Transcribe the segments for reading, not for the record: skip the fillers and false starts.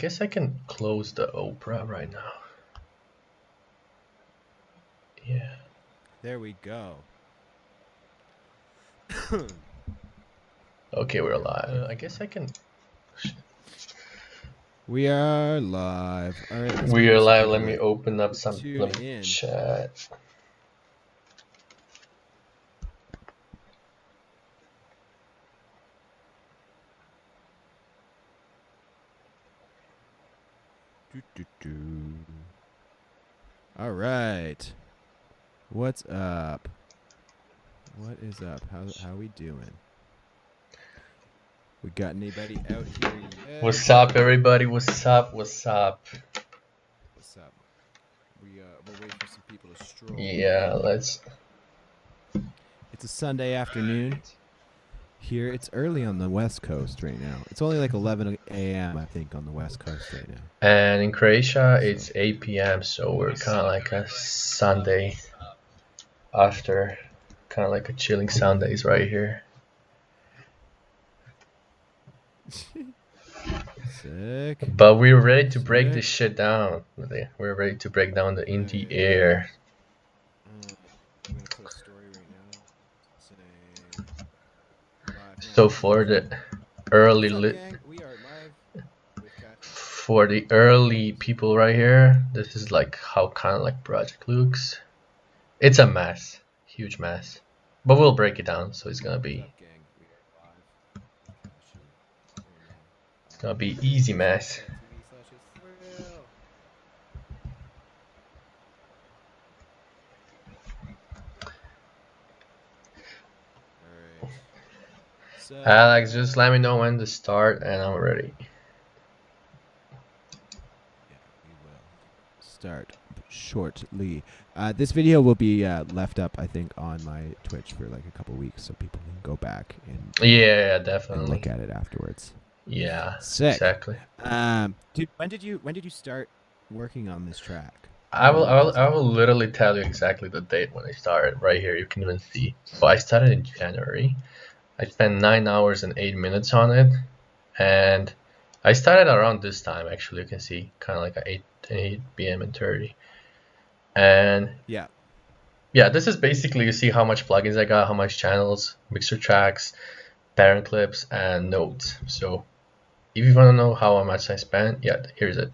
guess I can close the Opera right now. Yeah. There we go. Okay, we're live. I guess I can. We are live. All right. We are live. Let me open up some. Tune Let me in. chat. All right. What's up? What is up? How we doing? We got anybody out here yet? What's up, everybody? What's up? What's up? What's up? We're waiting for some people to stroll. Yeah, let's. It's a Sunday afternoon. Here, it's early on the West Coast right now. It's only like 11 a.m. I think on the West Coast right now. And in Croatia, it's 8 p.m. So we're kind of like a Sunday after, kind of like a chilling Sundays right here. Sick. But we're ready to break this shit down. We're ready to break down the indie air. I'm gonna put a story right now. Say So for the early for the early people right here, this is like how kind of like project looks. It's a mess, huge mess, but we'll break it down. So it's gonna be easy mess. Alex, just let me know when to start and I'm ready. Yeah, we will start shortly. This video will be left up, I think, on my Twitch for like a couple weeks, so people can go back and definitely and look at it afterwards. Yeah, sick. Exactly. Dude, when did you start working on this track? I will literally tell you exactly the date when I started. Right here, you can even see. So I started in January. I spent 9 hours and 8 minutes on it, and I started around this time. Actually, you can see kind of like at 8 p.m. and 30. And yeah, this is basically, you see how much plugins I got, how much channels, mixer tracks, parent clips, and nodes. So if you want to know how much I spent, yeah, here's it.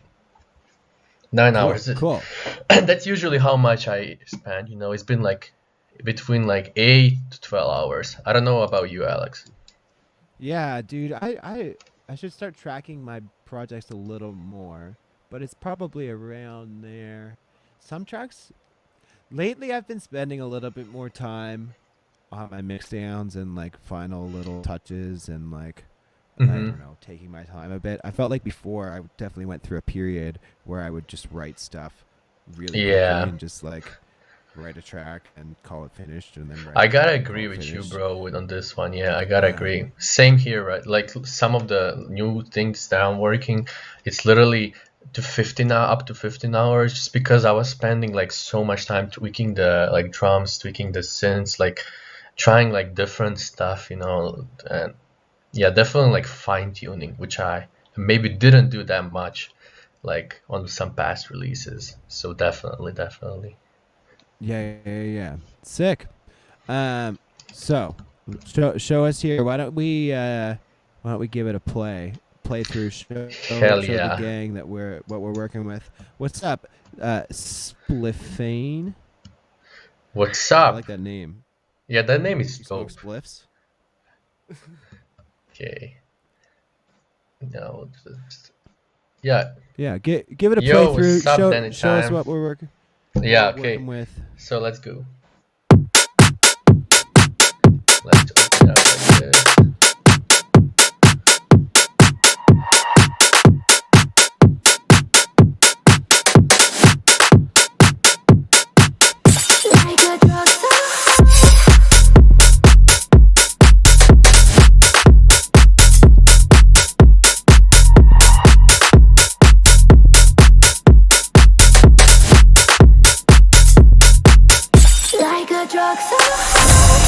9 hours. Cool. That's usually how much I spend. You know, it's been like between like 8 to 12 hours. I don't know about you, Alex. Yeah, dude, I should start tracking my projects a little more, but it's probably around there. Some tracks lately I've been spending a little bit more time on my mix downs and like final little touches and like I don't know, taking my time a bit. I felt like before I definitely went through a period where I would just write stuff really quickly and just like write a track and call it finished, and then I gotta agree with you, bro, on this one. Yeah, I gotta agree. Same here, right? Like some of the new things that I'm working, it's literally up to 15 hours, just because I was spending like so much time tweaking the like drums, tweaking the synths, like trying like different stuff, you know. And yeah, definitely like fine tuning, which I maybe didn't do that much like on some past releases. So definitely. Yeah. Sick. So show us here. Why don't we give it a playthrough? Show the gang that what we're working with. What's up, Spliffane? What's up? I like that name. Yeah, that name is dope. Spliffs. Okay. No. Yeah. Give it a playthrough. Show us what we're working. Yeah, okay. With. So let's go. Let's open up like this.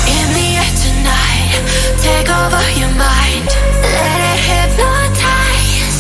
In the air tonight, take over your mind, let it hypnotize.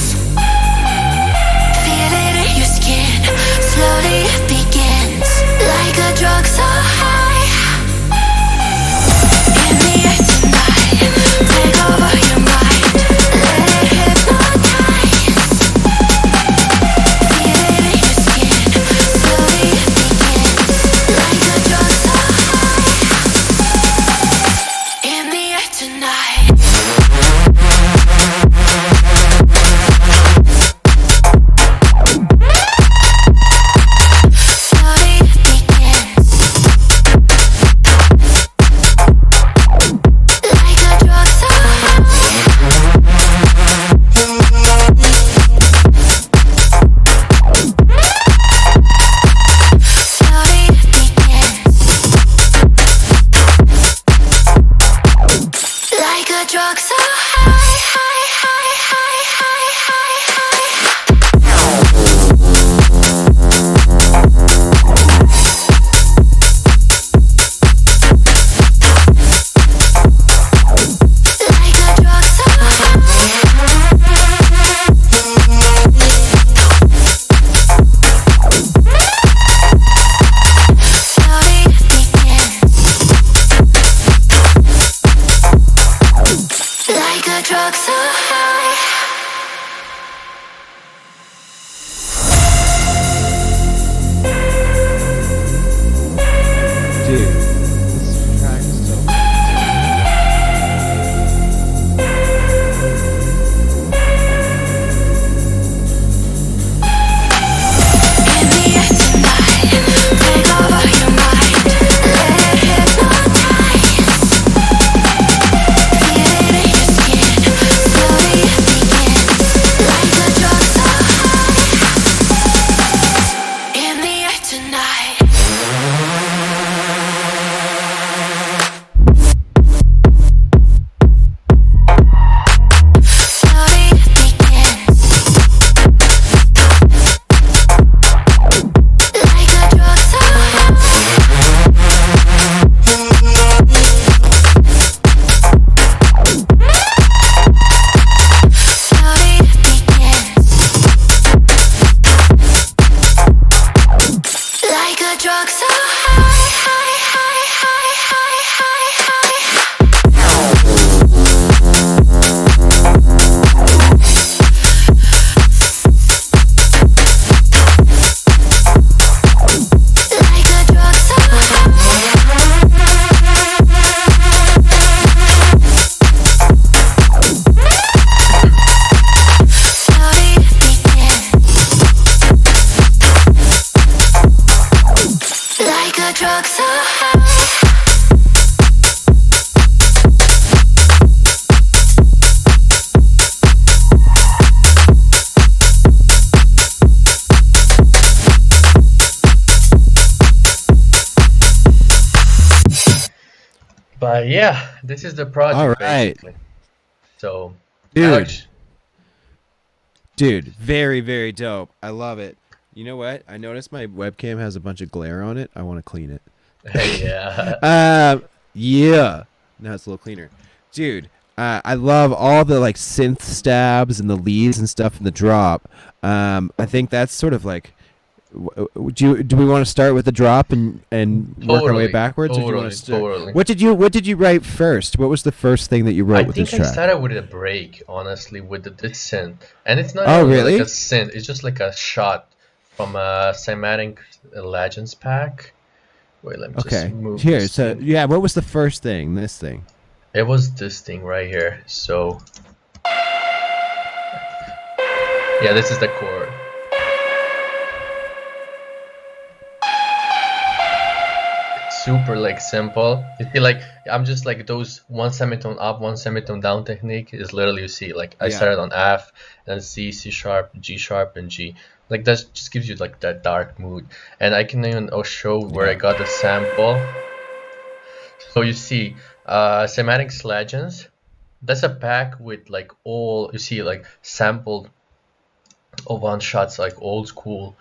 tonight. Slowly begins like a drug so slowly begins like a drug so high, high, high, high, high, high, like a drug so slowly begins like a drug so high. But yeah, this is the project All right. basically. So, Dude. Alex, Dude, very, very dope. I love it. You know what? I noticed my webcam has a bunch of glare on it. I want to clean it. yeah, Yeah. Now it's a little cleaner. Dude, I love all the like synth stabs and the leads and stuff in the drop. I think that's sort of like do we want to start with the drop and work our way Totally, backwards, or do you want totally, to start? totally. What did you write first? What was the first thing that you wrote I with think this I track? started with a break, honestly, with this synth, and it's not Oh, even really? like a synth. It's just like a shot from a Cymatic Legends pack. Wait, let me Okay. just move Here, this so thing. yeah, what was the first thing? This thing. It was this thing right here. So yeah, this is the chord. Super like simple. You see, like I'm just like those one semitone up, one semitone down technique is literally, you see, like I Yeah. started on F, then C, C sharp, G sharp, and G. Like that just gives you like that dark mood. And I can even show where I Yeah. got the sample. So you see, Cymatics Legends. That's a pack with like all, you see, like sampled one shots, like old school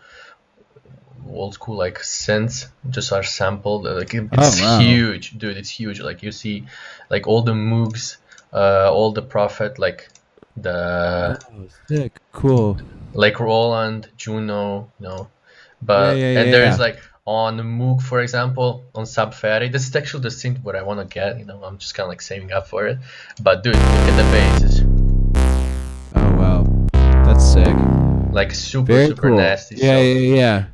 like synths just are sampled. Like it's wow. huge, dude. It's huge. Like you see, like all the Moogs, all the Prophet, like the Oh, sick. Cool. like Roland, Juno, you know. Yeah, But yeah, and yeah, there's yeah. like on the Moog, for example, on Sub Ferry. This is actually the synth what I want to get. You know, I'm just kind of like saving up for it. But dude, look at the basses. Oh wow. That's sick. Like super Very super cool. nasty. Yeah, So yeah, yeah.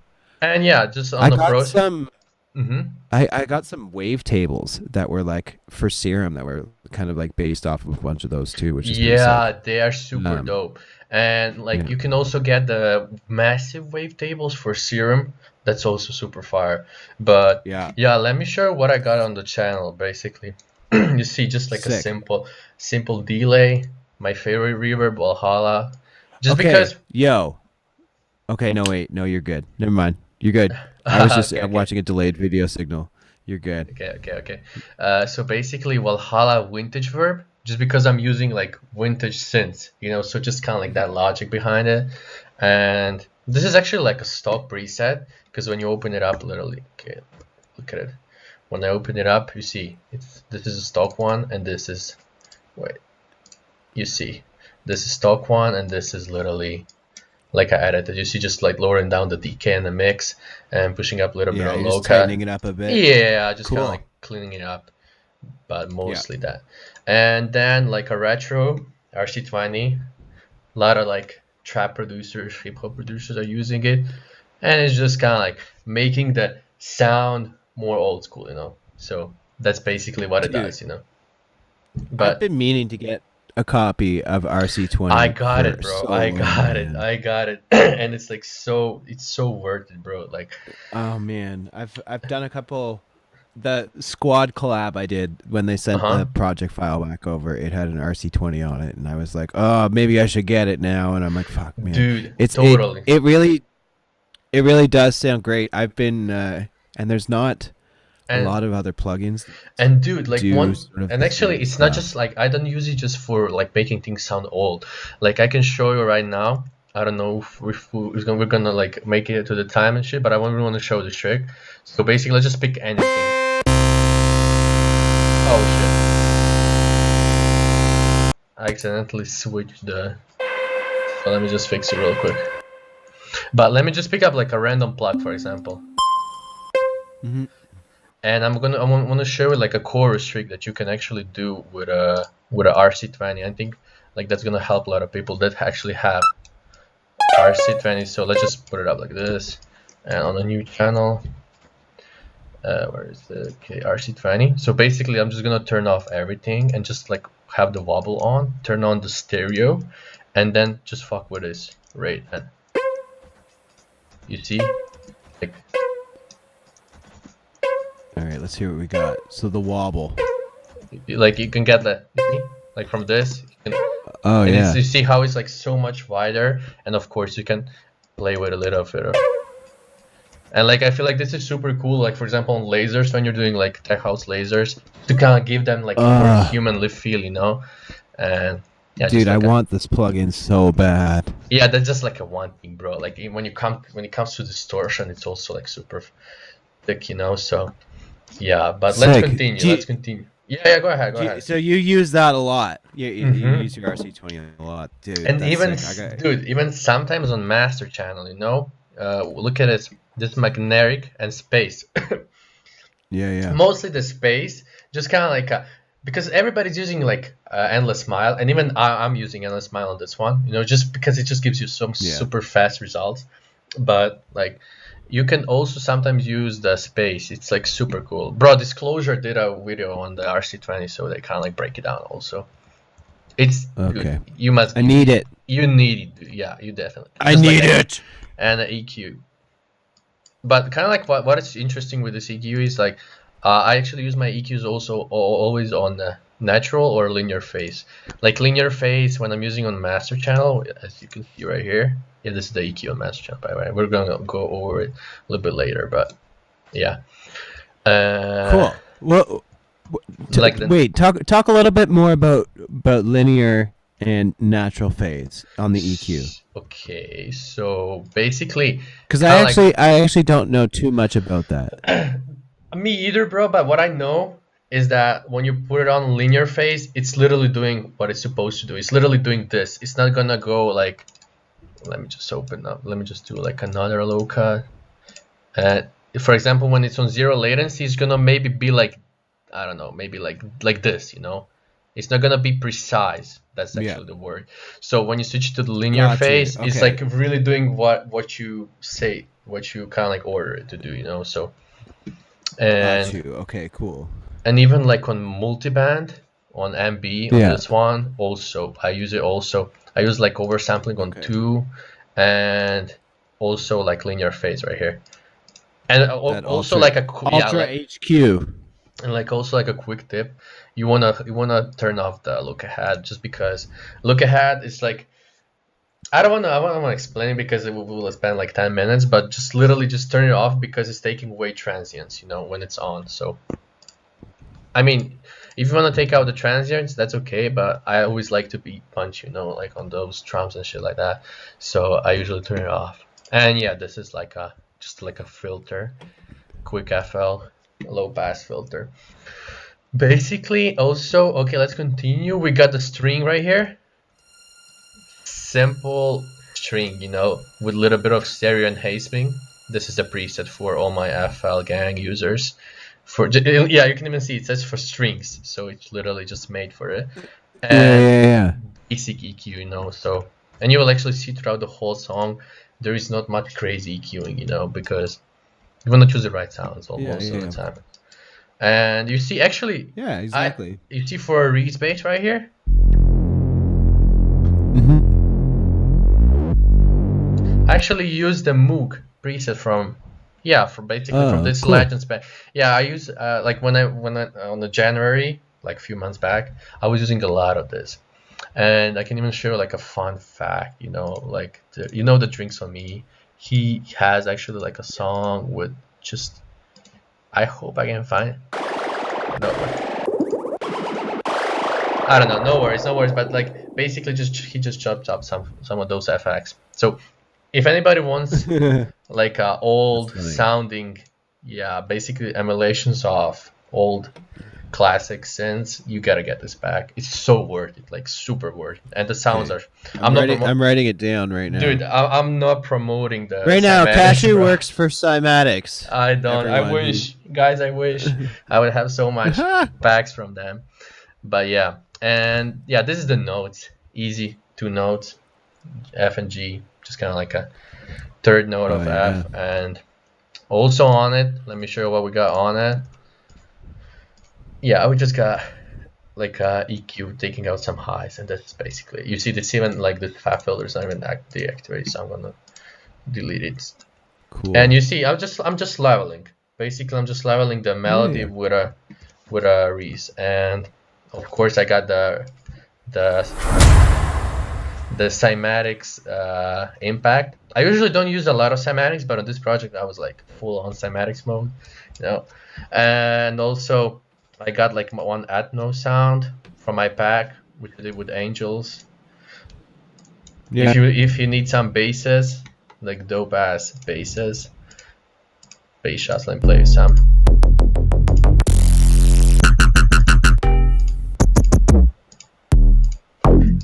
and yeah, just on I the got pros. some Mm-hmm. I got some wave tables that were like for Serum that were kind of like based off of a bunch of those too, which is pretty Yeah, sick. they are super Um, dope. And like yeah. you can also get the massive wavetables for Serum. That's also super fire. But Yeah. yeah, let me show what I got on the channel basically. You see just like a Sick. simple delay, my favorite reverb, Valhalla. Just Okay. because Yo. Okay, no wait. No, you're good. Never mind. You're good. I was just okay, okay. watching a delayed video signal. You're good. Okay. So basically, Valhalla vintage verb, just because I'm using like vintage synths, you know, so just kind of like that logic behind it. And this is actually like a stock preset, because when you open it up, literally, okay, look at it. When I open it up, you see this is a stock one, and this is, wait, you see, this is stock one, and this is literally like I edited. You see, just like lowering down the decay in the mix and pushing up a little bit Yeah, of you're low just cut. tightening it up a bit. Yeah, just kind Cool. of like cleaning it up, but mostly that. And then like a retro RC20, a lot of like trap producers, hip hop producers are using it, and it's just kind of like making the sound more old school, you know. So that's basically what it Dude. does, you know. I've But been meaning to get a copy of RC20. I got it, for bro. so I long, got it. man. I got it. And it's like it's so worth it, bro. Like, Oh man, I've done a couple. The squad collab I did when they sent Uh-huh. the project file back over, it had an RC20 on it, and I was like, oh, maybe I should get it now. And I'm like, fuck, man, dude, it's totally. it really. It really does sound great. I've been and there's not a And lot of other plugins that and dude, like do one, sort of and the actually, same it's not stuff. just like I don't use it just for like making things sound old. Like I can show you right now. I don't know if we're gonna like make it to the time and shit, but I really want to show the trick. So basically, let's just pick anything. Oh shit! I accidentally switched the. So let me just fix it real quick. But let me just pick up like a random plug, for example. Hmm. And I want to show you like a chorus trick that you can actually do with a RC20. I think like that's gonna help a lot of people that actually have RC20. So let's just put it up like this, and on a new channel. Where is the okay RC20? So basically, I'm just gonna turn off everything and just like have the wobble on, turn on the stereo, and then just fuck with this rate. And you see, like All right, let's hear what we got. So the wobble. you can get that. You see? Like from this, you can. Oh And yeah. you see how it's like so much wider, and of course you can play with a little bit. And like I feel like this is super cool. Like for example, on lasers when you're doing like tech house lasers to kind of give them like a more human feel, you know. And yeah, just Dude, I like want this plugin so bad. yeah, that's just like a one thing, bro. Like when it comes to distortion, it's also like super thick, you know. So yeah, but let's Sick. continue. Let's continue. Yeah, go ahead, go ahead. So you use that a lot. You Mm-hmm. use your RC20 a lot, dude. And That's even, sick. I got. dude, even sometimes on Master Channel, you know, look at it, this magnetic and space. Yeah, yeah. Mostly the space, just kind of like because everybody's using like Endless Smile, and even I'm using Endless Smile on this one, you know, just because it just gives you some Yeah. super fast results. But like, you can also sometimes use the space. It's like super cool, bro. Disclosure did a video on the RC20, so they kind of like break it down also. It's Okay. dude, you must. I need it. You need it, dude. Yeah, you definitely. I Just like need it. and an EQ. But kind of like what is interesting with this EQ is like I actually use my EQs also always on natural or linear phase. Like linear phase when I'm using on master channel, as you can see right here. Yeah, this is the EQ on master channel, by the way. We're gonna go over it a little bit later, but yeah. Cool. Well, Like the, wait. Talk a little bit more about linear and natural phase on the EQ. okay, so basically, Because kinda like, I actually don't know too much about that. me either, bro. But what I know is that when you put it on linear phase, it's literally doing what it's supposed to do. It's literally doing this. It's not gonna go like. Let me just open up. Let me just do like another low cut. For example, when it's on zero latency, it's gonna maybe be like, I don't know, maybe like this, you know. It's not gonna be precise. That's Yeah. actually the word. So when you switch to the linear Got you. phase, it's Okay. like really doing what you say, what you kind of like order it to do, you know. So Got and you. Okay. Cool. and even like on multiband on MB on Yeah. this one also I use it also. I use like oversampling on Okay. 2 and also like linear phase right here. And That also ultra, like a yeah, ultra like, HQ. and like also like a quick tip, you wanna turn off the look ahead, just because look ahead is like I don't wanna explain it because it will spend like 10 minutes, but just literally just turn it off because it's taking away transients, you know, when it's on. So I mean, if you want to take out the transients, that's okay, but I always like to be punch, you know, like on those drums and shit like that. So I usually turn it off. And yeah, this is like a just like a filter, quick FL, low pass filter. Basically, also, okay, let's continue. We got the string right here. Simple string, you know, with a little bit of stereo enhancement. This is a preset for all my FL gang users. Yeah, you can even see it says for strings, so it's literally just made for it. And Yeah. basic EQ, you know. So, and you will actually see throughout the whole song, there is not much crazy EQing, you know, because you want to choose the right sounds most of the time. And you see, actually, Yeah. Exactly. you see for a Reese bass right here, I actually use the Moog preset from, yeah, from basically from this cool. Legends band. Yeah, I use like when I on the January, like a few months back, I was using a lot of this, and I can even show like a fun fact, you know, like you know the Drinks on Me, he has actually like a song with just. I hope I can find it. No. I don't know. No worries. But like basically, he just chopped up some of those FX. So if anybody wants like old sounding, yeah, basically emulations of old classic synths, you gotta get this back. It's so worth it, like super worth it. And the sounds are. I'm writing it down right now. Dude, I'm not promoting the. Right now, Cymatics, Cashew bro. works for Cymatics. I don't. Everyone I wish, guys. I wish I would have so much packs from them. But yeah, and yeah, this is the notes. Easy 2 notes, F and G, just kind of like a third note of F, and also on it. Let me show you what we got on it. Yeah, we just got like EQ taking out some highs, and that's basically. You see, this even like the fab filter is not even deactivated, so I'm gonna delete it. Cool. And you see, I'm just leveling. Basically, I'm just leveling the melody with a Reese, and of course I got the cymatics impact. I usually don't use a lot of cymatics, but on this project I was like full on cymatics mode, you know. And also I got like one Atmos sound from my pack, which I did with Angels. Yeah. If you need some basses, like dope ass basses, bass shots, let me play you some.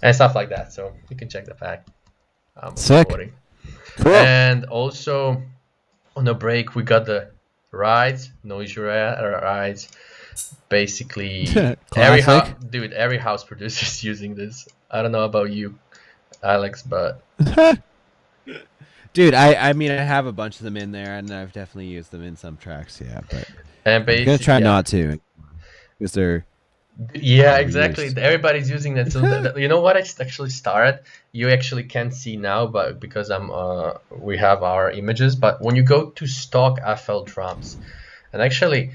And stuff like that, so you can check the pack. Sick. Cool. And also on the break we got the rides, noise rides. Basically, every house producer is using this. I don't know about you, Alex, but dude, I mean I have a bunch of them in there, and I've definitely used them in some tracks. Yeah, but and I'm gonna try not to, because they're. Yeah, exactly. Everybody's using that. So you know what I actually started? You actually can't see now, but because we have our images. But when you go to stock FL drums, and actually,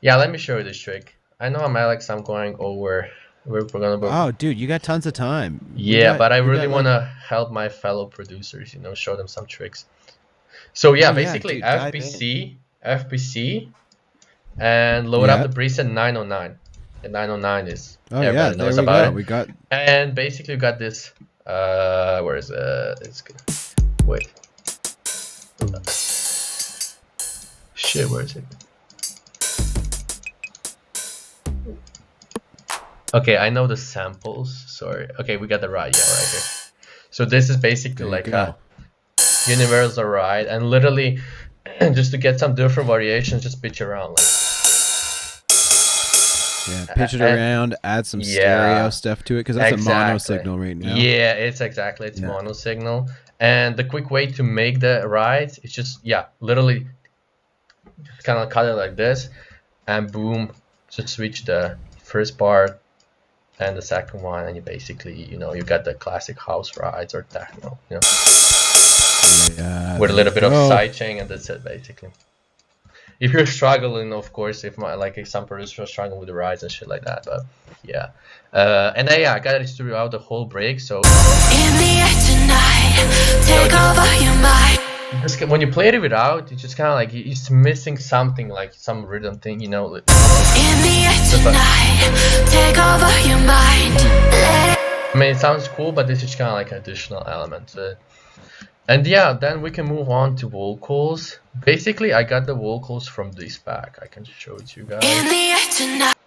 yeah, let me show you this trick. I know I'm Alex. I'm going over. We're gonna. Oh, dude, you got tons of time. Yeah, but I really want to help my fellow producers. You know, show them some tricks. So yeah, basically dude, FBC, and load up the preset 909. And 909 is everybody knows about it. We got, and basically we got this. Where is it? It's good. Wait. Shit, where is it? Okay, I know the samples. Sorry. Okay, we got the ride. Yeah, right here. So this is basically like a universal ride, and literally, just to get some different variations, just pitch around like. Yeah, pitch it around, add some stereo stuff to it, because that's a mono signal right now. Yeah, it's mono signal. And the quick way to make the rides is just, literally kind of cut it like this, and boom, just switch the first part and the second one, and you basically, you got the classic house rides or techno, Yeah, with a little bit of sidechain, and that's it, basically. If you're struggling, of course, if some producers are struggling with the rides and shit like that, but yeah. And then I got it throughout the whole break, so. In the air tonight, take over your mind. When you play it without, it's just kind of like it's missing something, like some rhythm thing, In the air tonight, take over your mind. I mean, it sounds cool, but this is kind of like an additional element to it. And yeah, then we can move on to vocals. Basically, I got the vocals from this pack. I can show it to you guys. In the air tonight.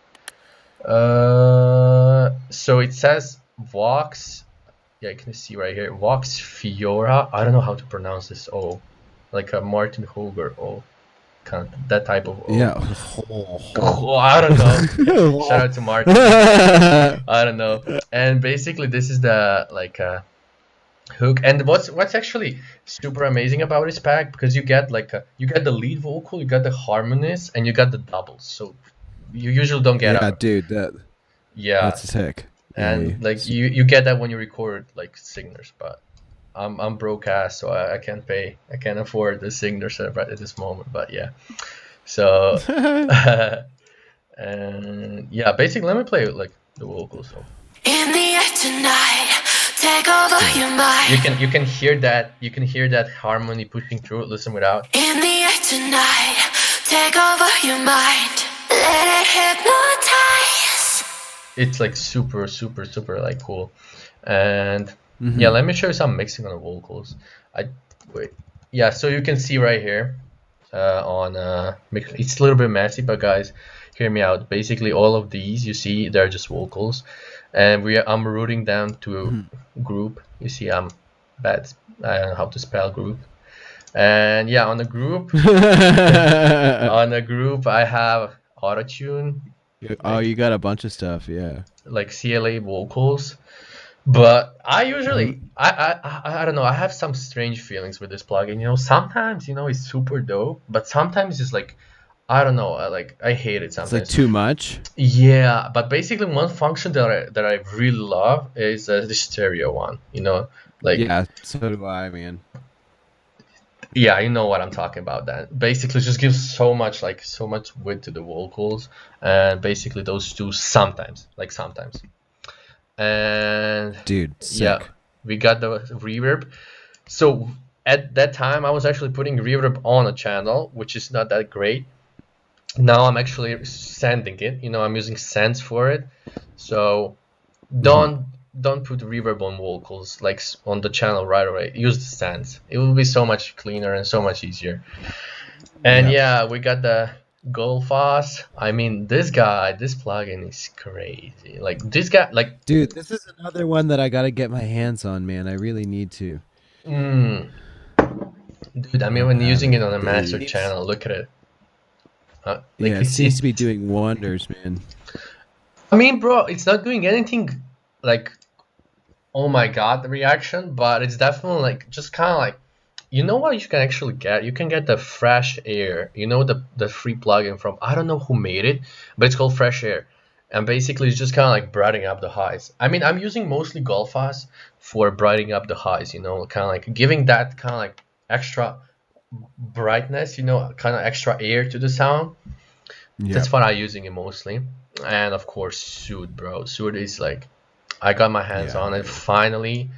So it says Vox. Yeah, you can see right here. Vox Fiora. I don't know how to pronounce this O. Like a Martin Hoger O. Kind of that type of O. Yeah. Oh, I don't know. Shout out to Martin. I don't know. And basically, this is the hook. And what's actually super amazing about this pack, because you get you get the lead vocal, you got the harmonies, and you got the doubles. So you usually don't get dude, that's sick. And you get that when you record singers, but I'm broke ass, so I can't afford the singers right at this moment. But yeah, so and yeah, basically let me play the vocals. So. In the air tonight, take take over your mind. You can hear that harmony pushing through. Listen without. In the air tonight, take over your mind. Let it hypnotize. It's like super like cool. And Mhm. yeah, let me show you some mixing on the vocals. Wait. Yeah, so you can see right here on mix. It's a little bit messy, but guys, hear me out. Basically, all of these you see, they're just vocals, and I'm routing them to a group. You see, I'm bad. I don't know how to spell group. And yeah, on the group, I have autotune, Oh, you got a bunch of stuff, yeah. like CLA vocals. But I usually, I don't know, I have some strange feelings with this plugin. You know, sometimes, it's super dope, but sometimes it's like, I don't know, I hate it It's sometimes. like too much. Yeah, but basically one function that I really love is the stereo one. Like Yeah, so do I, man. yeah, you know what I'm talking about. That basically just gives so much width to the vocals, and basically those two sometimes. And Dude, sick. yeah, we got the reverb. So at that time, I was actually putting reverb on a channel, which is not that great. Now I'm actually sending it. I'm using Sense for it. So don't put reverb on vocals like on the channel right away. Use the Sense. It will be so much cleaner and so much easier. And yeah, we got the Goldfoss. I mean, this plugin is crazy. Like this guy, like Dude, this is another one that I gotta get my hands on, man. I really need to. Dude, I mean, when using it on a master Dude. channel, look at it. Yeah, it seems to be doing wonders, man. I mean, bro, it's not doing anything like, oh my god, the reaction, but it's definitely like just kind of like, you know what you can actually get? You can get the Fresh Air. The free plugin from, I don't know who made it, but it's called Fresh Air. And basically it's just kind of like brightening up the highs. I mean, I'm using mostly Goldfoss for brightening up the highs, kind of like giving that kind of like extra brightness, kind of extra air to the sound. Yeah. That's what I'm using it mostly. And of course, Soothe, bro. Soothe is like, I got my hands on it finally,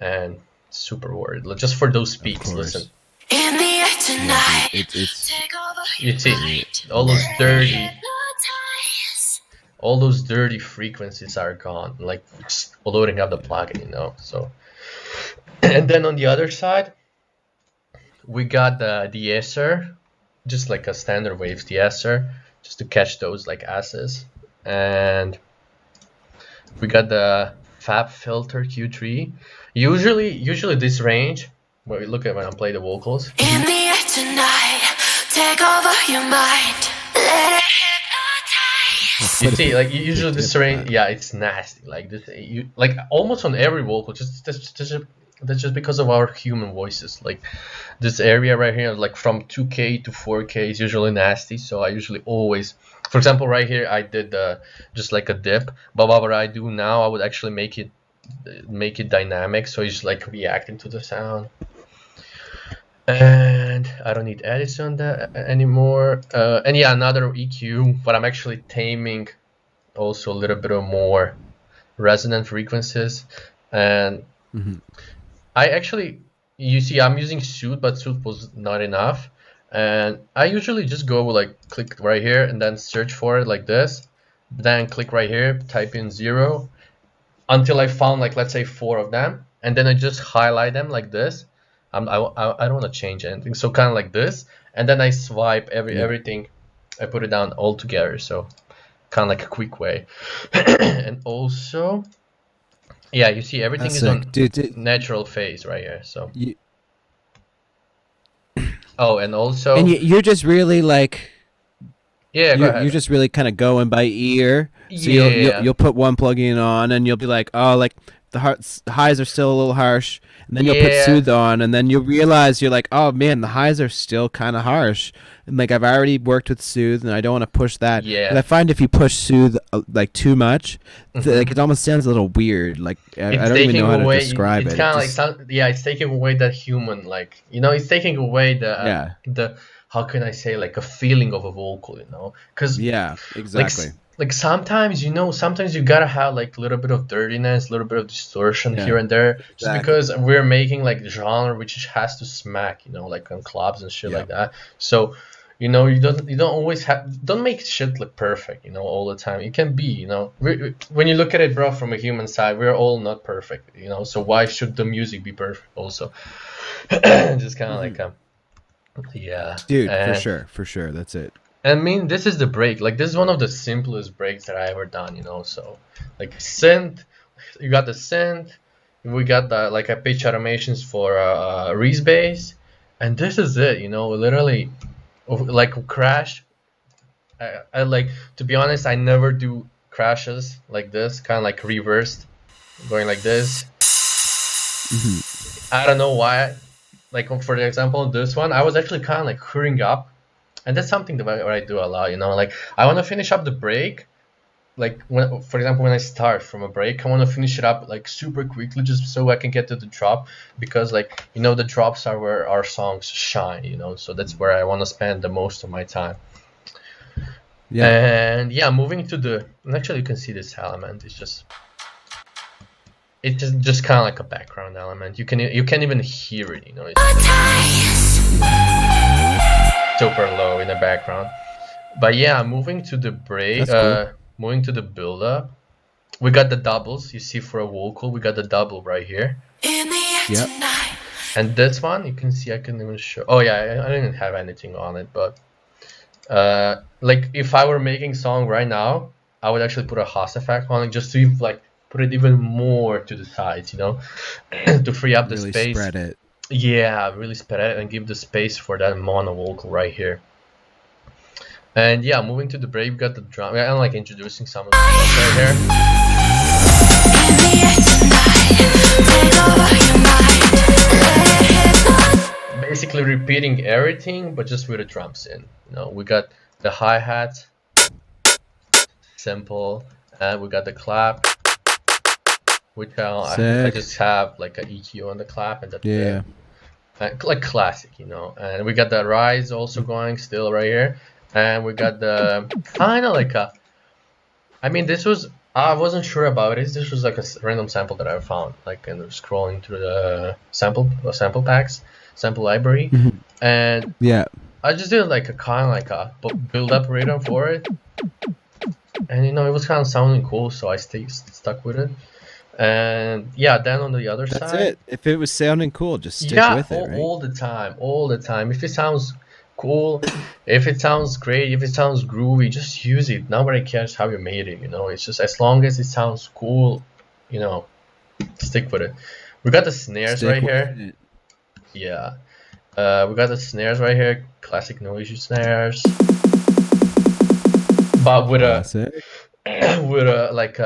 and super worth it. Just for those speeds, listen. In the air tonight, It's take over You your see, mind. all those Let it dirty, hypnotize. all those dirty frequencies are gone. Like just loading up the plugin, So, and then on the other side, we got the de-esser, just like a standard waves de-esser, just to catch those like asses. And we got the FabFilter Q3. Usually this range, where we look at when I play the vocals. In the air tonight, take over your mind. Let it hypnotize. You see, like usually this range, yeah, it's nasty. Like this, like almost on every vocal. That's just because of our human voices. Like this area right here, like from 2K to 4K is usually nasty. So I usually always, for example, right here I did just like a dip. But what I do now, I would actually make it dynamic, so it's like reacting to the sound. And I don't need edits on that anymore. And yeah, another EQ, but I'm actually taming also a little bit of more resonant frequencies. And I actually, you see, I'm using Soothe, but Soothe was not enough. And I usually just go like click right here and then search for it like this. Then click right here, type in 0 until I found like, let's say 4 of them. And then I just highlight them like this. I don't want to change anything. So kind of like this. And then I swipe everything. I put it down all together. So kind of like a quick way. And also, yeah, you see everything is on natural phase right here. So and also, and you're just really like, yeah, you're just really kind of going by ear. So you'll put one plugin on and you'll be like, oh, like the highs are still a little harsh, and then you'll put Soothe on, and then you'll realize you're like, oh man, the highs are still kind of harsh, and like I've already worked with Soothe, and I don't want to push that. Yeah. But I find if you push Soothe like too much, like it almost sounds a little weird. Like I don't even know how to describe it. It's kind of like it's taking away that human, like it's taking away the how can I say, like a feeling of a vocal, you know? Because Yeah, like exactly. like sometimes, you know, sometimes you gotta have like a little bit of dirtiness, a little bit of distortion Yeah, here and there, just exactly. because we're making like genre which has to smack, you know, like on clubs and shit Yeah. like that. So, you know, you don't always don't make shit look perfect, you know, all the time. It can be, you know, when you look at it, bro, from a human side, we're all not perfect, you know. So why should the music be perfect also? Just kind of like yeah. Dude, for And sure, for sure. That's it. I mean, this is the break. Like, this is one of the simplest breaks that I ever done, you know. So, like, synth, you got the synth, we got the like a pitch automations for Reese bass, and this is it, you know. Literally, like crash. I like, to be honest, I never do crashes like this, kind of like reversed, going like this. I don't know why. Like for the example, this one, I was actually kind of like hurrying up, and that's something that I do a lot, you know. Like, I want to finish up the break, like when, for example, when I start from a break, I want to finish it up like super quickly, just so I can get to the drop, because, like, you know, the drops are where our songs shine, you know. So that's where I want to spend the most of my time. Yeah. And yeah, moving to the, and actually you can see this element. It's just kind of like a background element. You can even hear it, you know. It's super low in the background. But yeah, moving to the break, That's cool. moving to the build up. We got the doubles. You see, for a vocal, we got the double right here. In the air Yep. tonight. And this one, you can see, I can even show. Oh yeah, I didn't have anything on it, but like if I were making song right now, I would actually put a Haas effect on it, just to like put it even more to the sides, you know, to free up the Really space. spread it. Yeah, really spread it and give the space for that mono vocal right here. And yeah, moving to the break, we got the drum. I'm like introducing some of the drums right here. In the air tonight. Take over your mind. Let it hypnotize. Basically repeating everything, but just with the drums in. You know, we got the hi-hat, simple, and we got the clap, which I Sick. just have like an EQ on the clap, and that's Yeah. it. Like classic, you know. And we got the rise also going still right here, and we got the kind of like a. I mean, this was, I wasn't sure about it. This was like a random sample that I found, like, and scrolling through the sample packs, sample library, and Yeah. I just did like a kind of like a build up rhythm for it, and you know, it was kind of sounding cool, so I stuck with it. And yeah, then on the other That's side, it. If it was sounding cool, just stick yeah, with it, right? all the time, all the time. If it sounds cool, if it sounds great, if it sounds groovy, just use it. Nobody cares how you made it, you know. It's just, as long as it sounds cool, you know, stick with it. We got the snares Stick right with here. it. Yeah. We got the snares right here, classic noisy snares. But with Classic. with a like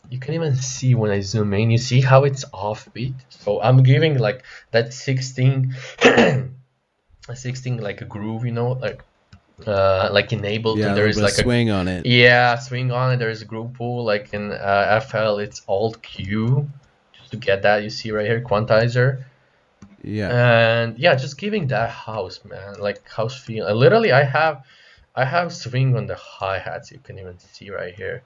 you can even see when I zoom in, you see how it's offbeat. So I'm giving like that 16 16 like a groove, you know, like enabled, Yeah, and a there little is bit like of swing on it. yeah, swing on it. There is a groove pool, like in FL it's Alt Q, just to get that, you see right here, quantizer. Yeah. And yeah, just giving that house, man, like house feel. Literally, I have swing on the hi-hats, you can even see right here,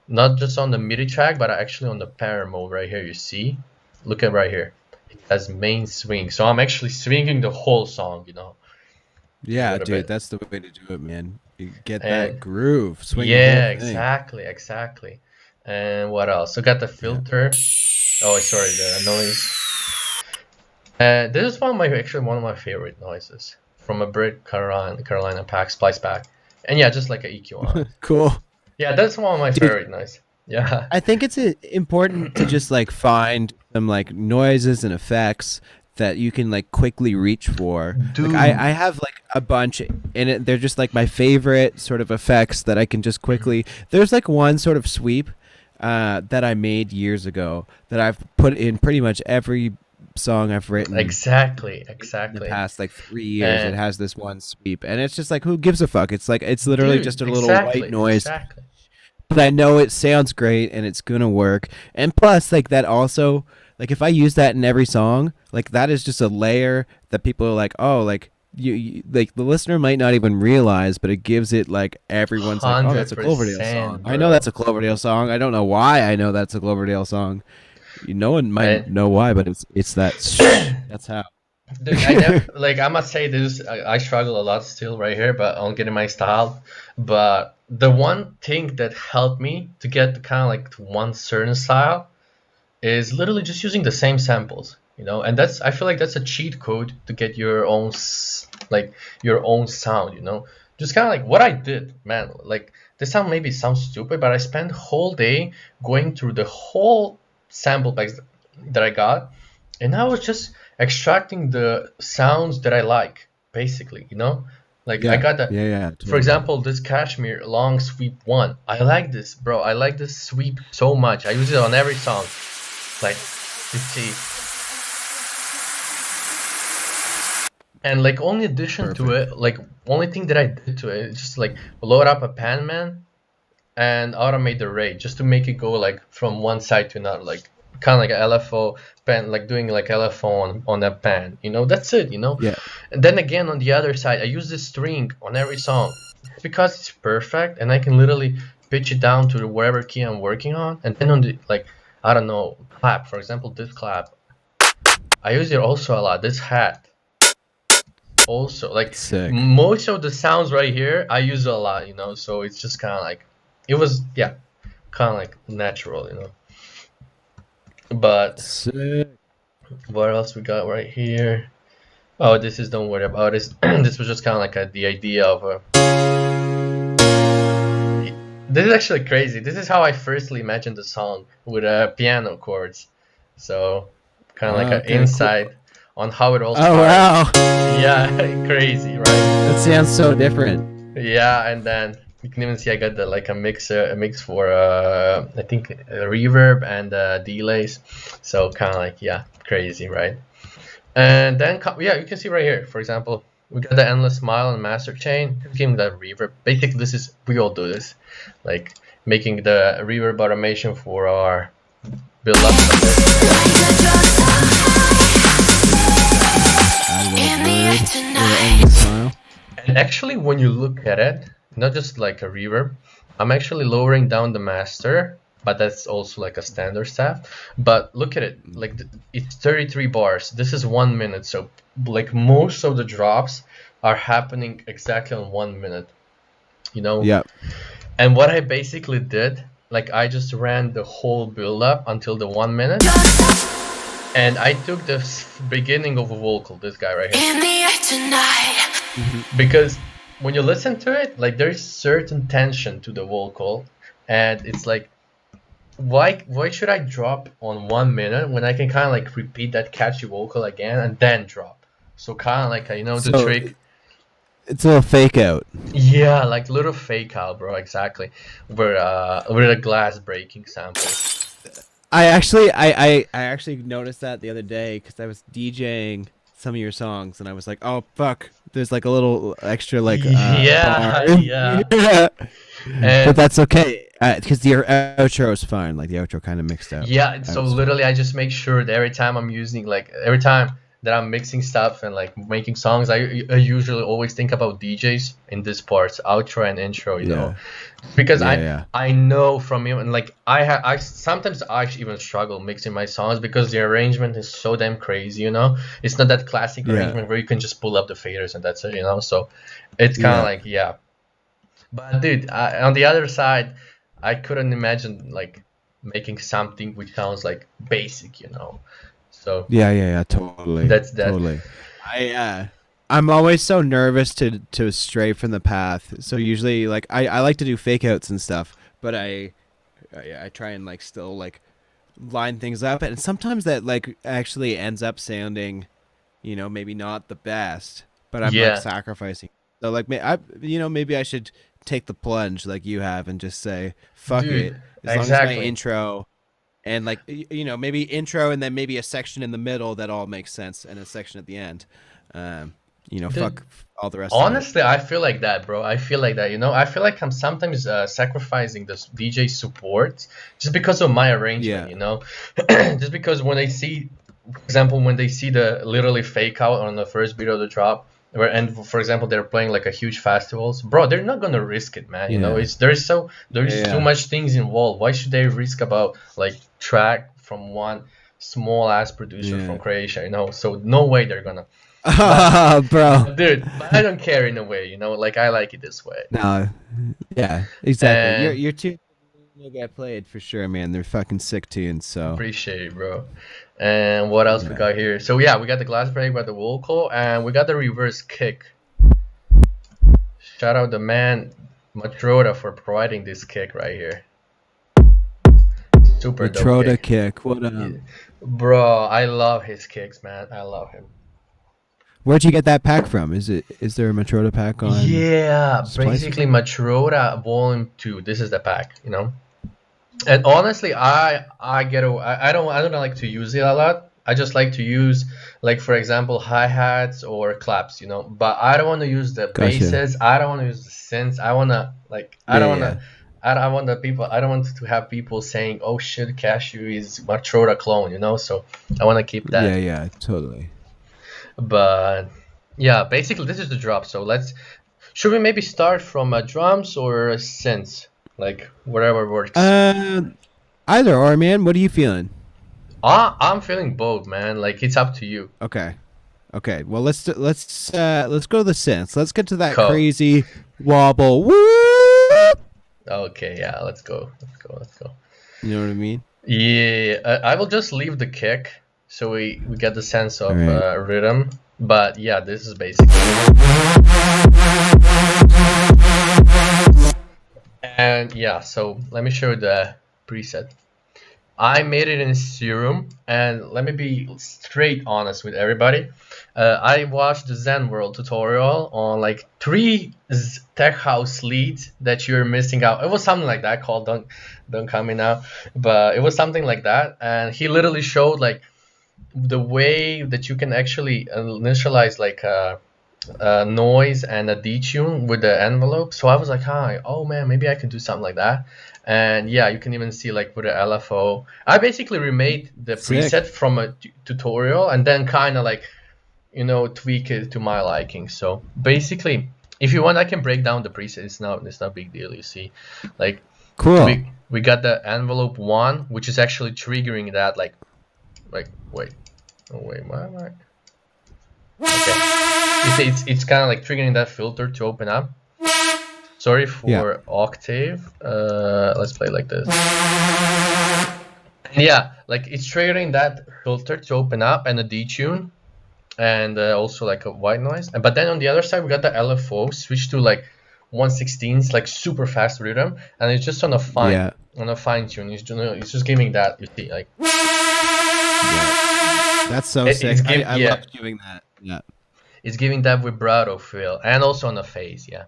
not just on the MIDI track, but actually on the pair mode right here. You see, look at right here, it has main swing, so I'm actually swinging the whole song, you know, a Yeah, little dude, bit. that's the way to do it, man. You get that And groove, swing the whole yeah, thing. exactly. And what else? So got the filter. Oh, sorry, the noise. This is one of my favorite noises from a Brit Carolina pack, Splice pack. And yeah, just like an EQ on it. Cool. Yeah, that's one of my Dude, favorite noises. Yeah. I think it's important to just like find some like noises and effects that you can like quickly reach for. Dude. Like I have like a bunch they're just like my favorite sort of effects that I can just quickly. There's like one sort of sweep that I made years ago that I've put in pretty much every song I've written Exactly. in the past like 3 years. It And has this one sweep, and it's just like, who gives a fuck? It's like, it's literally dude, just a little white exactly. noise, but I know it sounds great and it's gonna work. And plus, like, that also, like, if I use that in every song, like, that is just a layer that people are like, oh, like, like the listener might not even realize, but it gives it like everyone's like, oh, that's a Cloverdale 100%, song. I know bro. that's a Cloverdale song. I don't know why I know that's a Cloverdale song. No one might And know why, but it's that. That's how. dude, I never like I must say this. I struggle a lot still right here, but on getting my style. But the one thing that helped me to get kind of like to one certain style is literally just using the same samples, you know. And that's I feel like that's a cheat code to get your own like your own sound, you know. Just kind of like what I did, man. Like this sound maybe sounds stupid, but I spent whole day going through the whole sample packs that I got, and I was just extracting the sounds that I like, basically, you know. Like I Yeah, got the, yeah, for totally. example, this Kashmir long sweep one. I like this, bro. I like this sweep so much. I use it on every song. Like, you see, and like only addition to Perfect. it, like only thing that I did to it is just like load up a pan man and automate the rate just to make it go like from one side to another, like kind of like a LFO pan, like doing like LFO on that pan. You know, that's it. You know, Yeah. and then again on the other side, I use this string on every song because it's perfect, and I can literally pitch it down to wherever key I'm working on, and then on the like I don't know clap, for example, this clap. I use it also a lot. This hat also like Sick. most of the sounds right here I use a lot, you know. So it's just kind of like it was yeah, kind of like natural, you know. But Sick. what else we got right here? Oh, this is don't worry about this. This was just kind of like the idea of this is actually crazy. This is how I firstly imagined the song with piano chords. So kind of like an Okay, cool. insight on how it all Oh started. wow, Yeah, crazy, right? that sounds so different. Yeah, and then you can even see I got the like a mix for I think reverb and delays. So kind of like yeah, crazy, right? And then yeah, you can see right here, for example, we got the endless smile and master chain. Giving that reverb. Basically, this is we all do this, like making the reverb automation for our build ups like this. Add a little In the air verb or tonight. endless smile. And actually, when you look at it, not just like a reverb, I'm actually lowering down the master, but that's also like a standard staff. But look at it, like it's 33 bars. This is 1 minute, so like most of the drops are happening exactly on 1 minute, you know. Yep. And what I basically did, like I just ran the whole build up until the 1 minute, and I took the beginning of a vocal, this guy right here. In the air tonight. Because when you listen to it, like there's certain tension to the vocal, and it's like why should I drop on 1 minute when I can kind of like repeat that catchy vocal again and then drop? So kind of like you know the So trick. it's a little fake out. Yeah, like little fake out, bro. Exactly. With a glass breaking sample. I actually noticed that the other day because I was DJing some of your songs and I was like, oh fuck, there's like a little extra like Yeah, bar. yeah. Yeah. But And that's okay because the outro is fine. Like the outro kind of mixed out. yeah, so It's fine. literally I just make sure that every time I'm using like every time that I'm mixing stuff and like making songs, I usually always think about DJs in this parts, outro and intro, you know, Yeah. because Yeah. I Yeah. I know from even like I sometimes I even struggle mixing my songs because the arrangement is so damn crazy, you know. It's not that classic Yeah. arrangement where you can just pull up the faders and that's it, you know. So it's kind of Yeah. like yeah, but dude, on the other side, I couldn't imagine like making something which sounds like basic, you know. So Yeah. Yeah. Yeah. Totally. that's that. Totally. I'm always so nervous to stray from the path. So usually like I like to do fake outs and stuff, but I try and like still like line things up and sometimes that like actually ends up sounding, maybe not the best, but I'm like Yeah, sacrificing. So like maybe I should take the plunge like you have and just say fuck it dude, as long as my exactly. intro and like maybe intro and then maybe a section in the middle that all makes sense and a section at the end. Um, Dude, fuck all the rest of it. honestly, I feel like that, bro. I feel like that, you know. I feel like I'm sometimes sacrificing this DJ support just because of my arrangement, Yeah. you know. Just because when they see, for example, when they see the literally fake out on the first beat of the drop, and for example they're playing like a huge festivals, bro, they're not gonna risk it, man. You know, Yeah. it's there's too Yeah. much things involved. Why should they risk about like track from one small ass producer Yeah. from Croatia? You know, so no way they're gonna. Bro. But I don't care in a way. You know, like I like it this way. No. Yeah, exactly. And Your two will get played for sure, man. They're fucking sick tunes. So appreciate it, bro. And what else we yeah. got here? So yeah, we got the glass break, we got the vocal, and we got the reverse kick. Shout out the man Matroda for providing this kick right here. Super dope Matroda kick. kick. What Bro, I love his kicks, man. I love him. Where'd you get that pack from? Is there a Matroda pack on? Yeah, Splice or basically Matroda Volume 2. This is the pack, you know. And honestly, I don't like to use it a lot. I just like to use, like, for example, hi-hats or claps, you know. But I don't want to use the Gotcha. basses. I don't want to use the synths. I wanna like I don't Yeah, wanna I don't want the people. I don't want to have people saying, "Oh shit, Cashew is Matroda clone," you know. So I want to keep that. Yeah, totally. But yeah, basically this is the drop. So should we maybe start from drums or synths, like whatever works. Either or, man. What are you feeling? I'm feeling both, man. Like it's up to you. Okay. Well, let's go to the synths. Let's get to that Cool. crazy wobble. Whoop! Okay, yeah, let's go. You know what I mean? Yeah, I will just leave the kick so we get the sense of Alright. rhythm. But yeah, this is basically. And yeah, so let me show you the preset. I made it in Serum, and let me be straight honest with everybody. I watched the Zen World tutorial on like 3 tech house leads that you're missing out. It was something like that called don't come me now, but it was something like that, and he literally showed like the way that you can actually initialize like a noise and a detune with the envelope. So I was like, hi, oh man, maybe I can do something like that. And yeah, you can even see like with the LFO, I basically remade the Sick. preset from a tutorial and then kind of like, you know, tweak it to my liking. So basically, if you want, I can break down the preset. It's not a big deal. You see, like Cool. we got the envelope 1, which is actually triggering that like wait, why am I? Okay, you see, it's kind of like triggering that filter to open up. Sorry for octave. Let's play like this. And yeah, like it's triggering that filter to open up and a detune, and also like a white noise. But then on the other side, we got the LFO switch to like 1/16, like super fast rhythm, and it's just on a fine tune. It's just giving that, you see, like. That's so sick. I love doing that. Yeah. It's giving that vibrato feel, and also on the phase, yeah.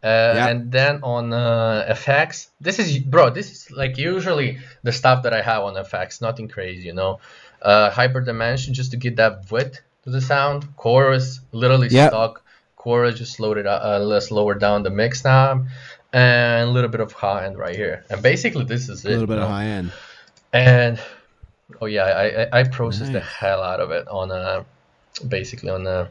And then on FX, this is like usually the stuff that I have on FX, nothing crazy, you know. Hyperdimension just to get that width to the sound. Chorus, literally stock. Chorus, just let's lower down the mix knob, and a little bit of high end right here. And basically this is it. A little bit of high end. And oh yeah, I processed the hell out of it on basically on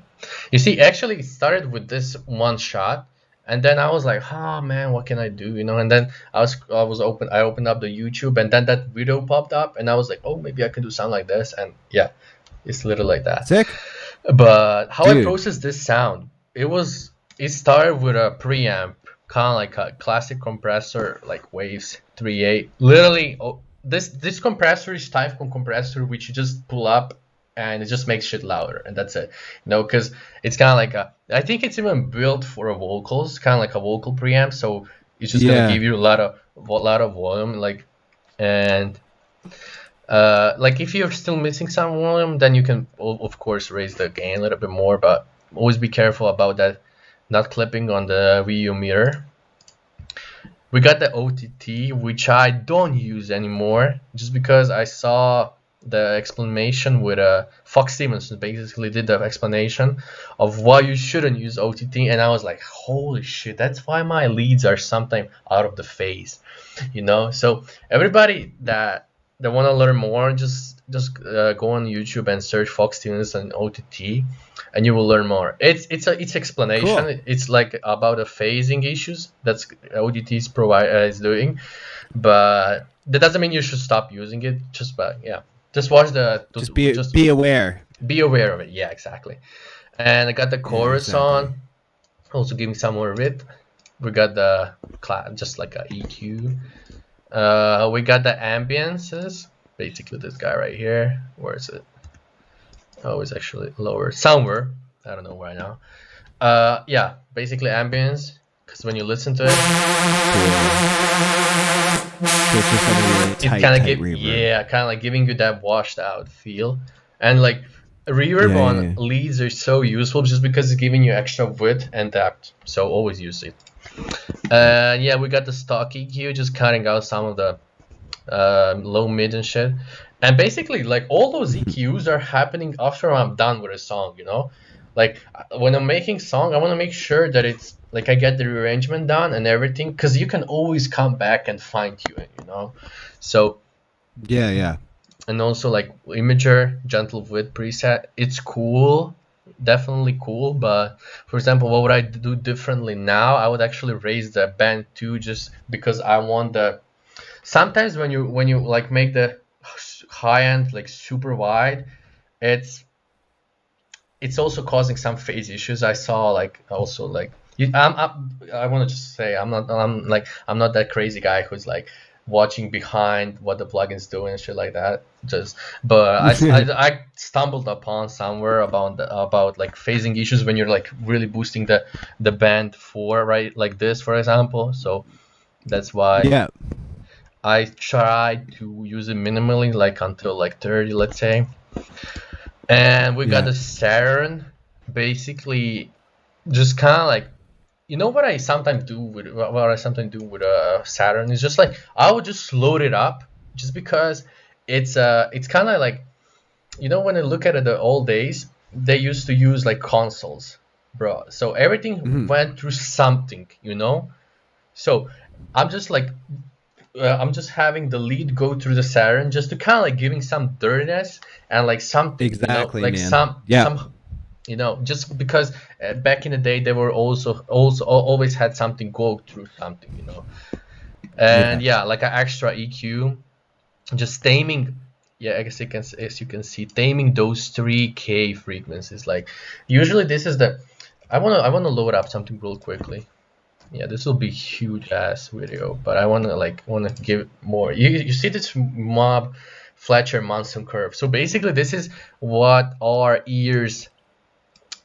you see, actually it started with this one shot, and then I was like, oh man, what can I do, you know? And then I opened up the YouTube, and then that video popped up, and I was like, oh, maybe I can do something like this. And yeah, it's literally like that. Sick. But how I processed this sound, it started with a preamp, kind of like a classic compressor, like Waves 3.8. Literally, this compressor is Typhon compressor, which you just pull up and it just makes shit louder, and that's it, you know, because it's kind of like I think it's even built for vocals, kind of like a vocal preamp, so it's just gonna give you a lot of volume, like, and like if you're still missing some volume, then you can of course raise the gain a little bit more, but always be careful about that not clipping on the VU meter. We got the OTT, which I don't use anymore, just because I saw the explanation with Fox Stevenson basically did the explanation of why you shouldn't use OTT, and I was like, holy shit, that's why my leads are sometimes out of the phase, you know. So everybody that that want to learn more, just go on YouTube and search Fox Tunes and OTT, and you will learn more. It's explanation. Cool. It's like about the phasing issues that's OTT is doing, but that doesn't mean you should stop using it. Just watch the Just be aware. be aware of it. Yeah, exactly. And I got the chorus exactly. on, also giving some more width. We got the just like a EQ. We got the ambiances, basically this guy right here. Where is it? Oh, it's actually lower somewhere. I don't know right now. Yeah, basically ambience, because when you listen to it, So it's just like a really it's tight, kind of tight reverb. kind of like giving you that washed out feel, and like reverb Yeah, on yeah, yeah. leads are so useful just because it's giving you extra width and depth. So always use it. Yeah, we got the stock EQ, just cutting out some of the low mid and shit. And basically, like all those EQs are happening after I'm done with a song, you know. Like when I'm making song, I want to make sure that it's like I get the rearrangement done and everything, because you can always come back and fine tune it, you know. So Yeah, yeah. and also like Imager gentle width preset, it's cool, definitely cool. But for example, what would I do differently now? I would actually raise the band 2 just because I want the. Sometimes when you like make the high end like super wide, it's also causing some phase issues. I saw like also like I want to just say I'm not that crazy guy who's like watching behind what the plugin's doing and shit like that. But I stumbled upon somewhere about like phasing issues when you're like really boosting the band 4, right, like this for example. So that's why Yeah. I try to use it minimally, like until like 30, let's say. And we got Yeah. the Saturn, basically just kind of like, you know what I sometimes do with Saturn is just like I would just load it up just because it's kind of like, you know, when I look at it the old days, they used to use like consoles, bro. So everything went through something, you know. So I'm just like I'm just having the lead go through the Saturn just to kind of like giving some dirtiness and like something, you know, Exactly, like man. Yeah. some, you know, just because back in the day they were also always had something go through something, you know. And yeah, like an extra EQ, just taming. Yeah, I guess as you can see, taming those 3K frequencies. Like usually this is the. I wanna load up something real quickly. Yeah, this will be huge ass video, but I wanna give more. You see this mob Fletcher Munson curve. So basically this is what our ears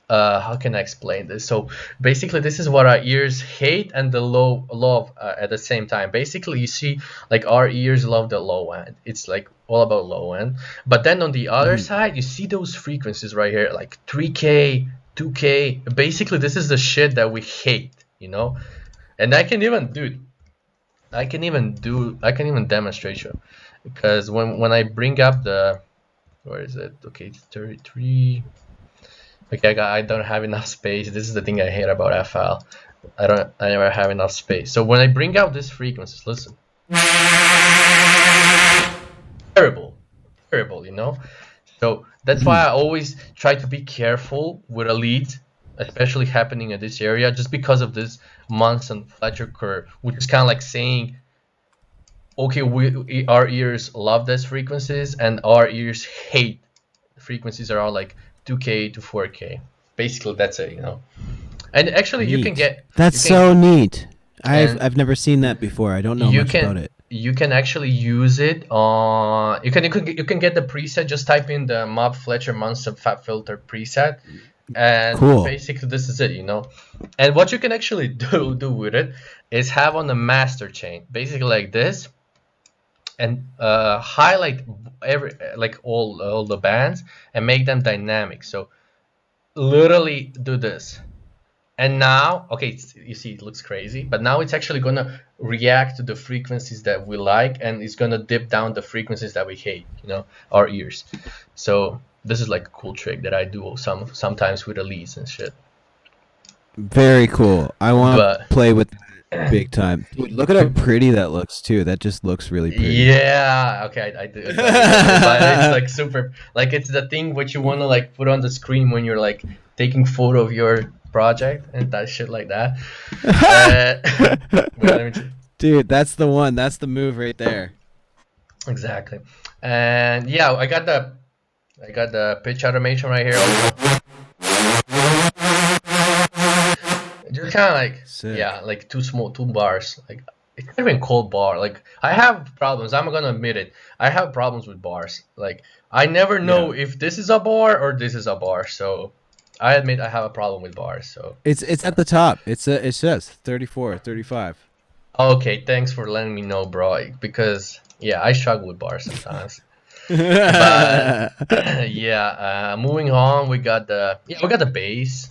how can I explain this? So basically this is what our ears hate and the love at the same time. Basically you see like our ears love the low end. It's like all about low end. But then on the other side you see those frequencies right here, like 3K, 2K. Basically this is the shit that we hate, you know. And I can even demonstrate you, because when I bring up the, where is it? Okay, it's 33. Okay, I don't have enough space. This is the thing I hate about FL. I never have enough space. So when I bring out these frequencies, listen. Terrible, you know. So that's why I always try to be careful with a lead, especially happening in this area, just because of this Munson Fletcher curve, which is kind of like saying, okay, our ears love these frequencies and our ears hate frequencies that are like 2K to 4K. Basically, that's it, you know. And actually, you can Neat. get That's you can, so neat. and I've never seen that before. I don't know you much about it. you can actually use it on you can get the preset. Just type in the Mob Fletcher Munson Fat Filter preset, and Cool. basically this is it, you know. And what you can actually do with it is have on the master chain, basically like this, and highlight all the bands and make them dynamic. So literally do this. And now, okay, you see it looks crazy, but now it's actually gonna react to the frequencies that we like, and it's gonna dip down the frequencies that we hate, you know, our ears. So this is like a cool trick that I do sometimes with the leads and shit. Very cool. I want to But play with that Big time. Dude, look at how pretty that looks too. That just looks really pretty. Yeah, okay, I do, but it's like super, like it's the thing what you want to like put on the screen when you're like taking photo of your project and that shit like that. Wait, let me Dude, that's the one. That's the move right there. exactly. And yeah, I got the pitch automation right here also. Just kind of like Sick. yeah, like two bars. Like it's not even called bar. Like I have problems. I'm gonna admit it. I have problems with bars. Like I never know if this is a bar or this is a bar. So I admit I have a problem with bars. So It's at the top. It says 34, 35. okay, thanks for letting me know, bro. Because yeah, I struggle with bars sometimes. But yeah, moving on, we got the bass.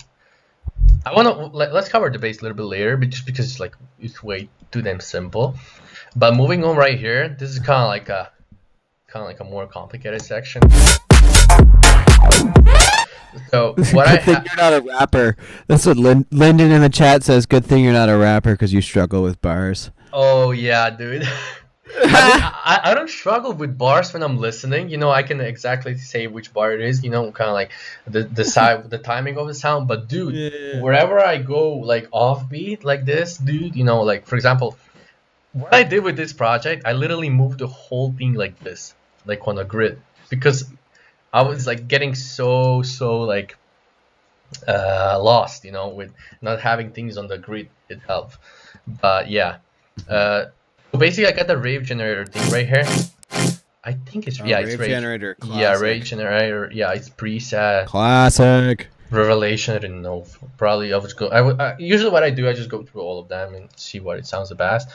I wanna let's cover the bass a little bit later, but just because like it's way too damn simple. But moving on right here, this is kind of like a more complicated section. So what I Good thing you're not a rapper. That's what Lyndon in the chat says. Good thing you're not a rapper because you struggle with bars. oh yeah, dude. I don't struggle with bars when I'm listening. You know, I can exactly say which bar it is. You know, kind of like the timing of the sound. But dude, Yeah. wherever I go like offbeat like this, dude, you know, like for example, what I did with this project, I literally moved the whole thing like this, like on a grid, because I was like getting so like lost, you know, with not having things on the grid itself. But yeah, so basically I got the rave generator thing right here. I think it's it's Rave rave generator. yeah, Classic. rave generator. Yeah, it's preset. Classic. Revelation, I didn't know. Probably I would go. Usually what I do, I just go through all of them and see what it sounds the best.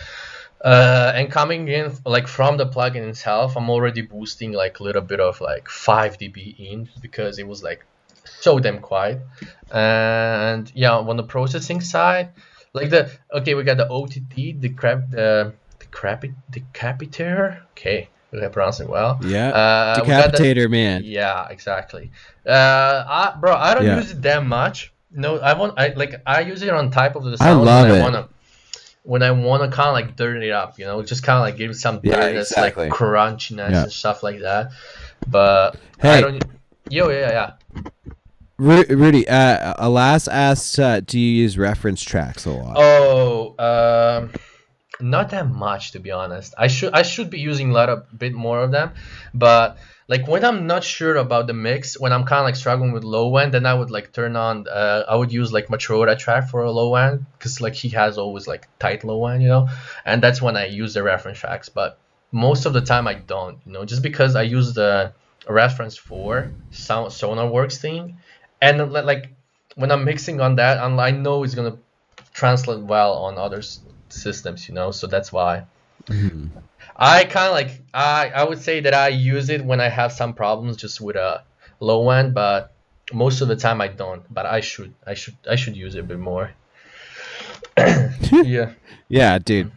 And coming in like from the plugin itself, I'm already boosting like a little bit of like 5 dB in because it was like so damn quiet. And yeah, on the processing side, like we got the OTT, decapitator. Okay, did I pronounce it well? Yeah. We got the- Decapitator, man. yeah, exactly. I don't Yeah. use it that much. No, I use it on type of the I sound love when I it. wanna kind of like dirty it up, you know, just kind of like give it some Yeah, dirtiness, exactly. like crunchiness Yeah. and stuff like that. But I Hey. don't. Yeah. Rudy, Alas asks, do you use reference tracks a lot? Oh, not that much to be honest. I should be using a bit more of them, but like when I'm not sure about the mix, when I'm kind of like struggling with low end, then I would like turn on. I would use like Matroda track for a low end because like he has always like tight low end, you know, and that's when I use the reference tracks. But most of the time I don't, you know, just because I use the reference for SonarWorks thing, and like when I'm mixing on that, I know it's gonna translate well on other systems, you know, so that's why. Mhm. I kind of like I would say that I use it when I have some problems just with a low end, but most of the time I don't. But I should use it a bit more. Yeah. Yeah, dude.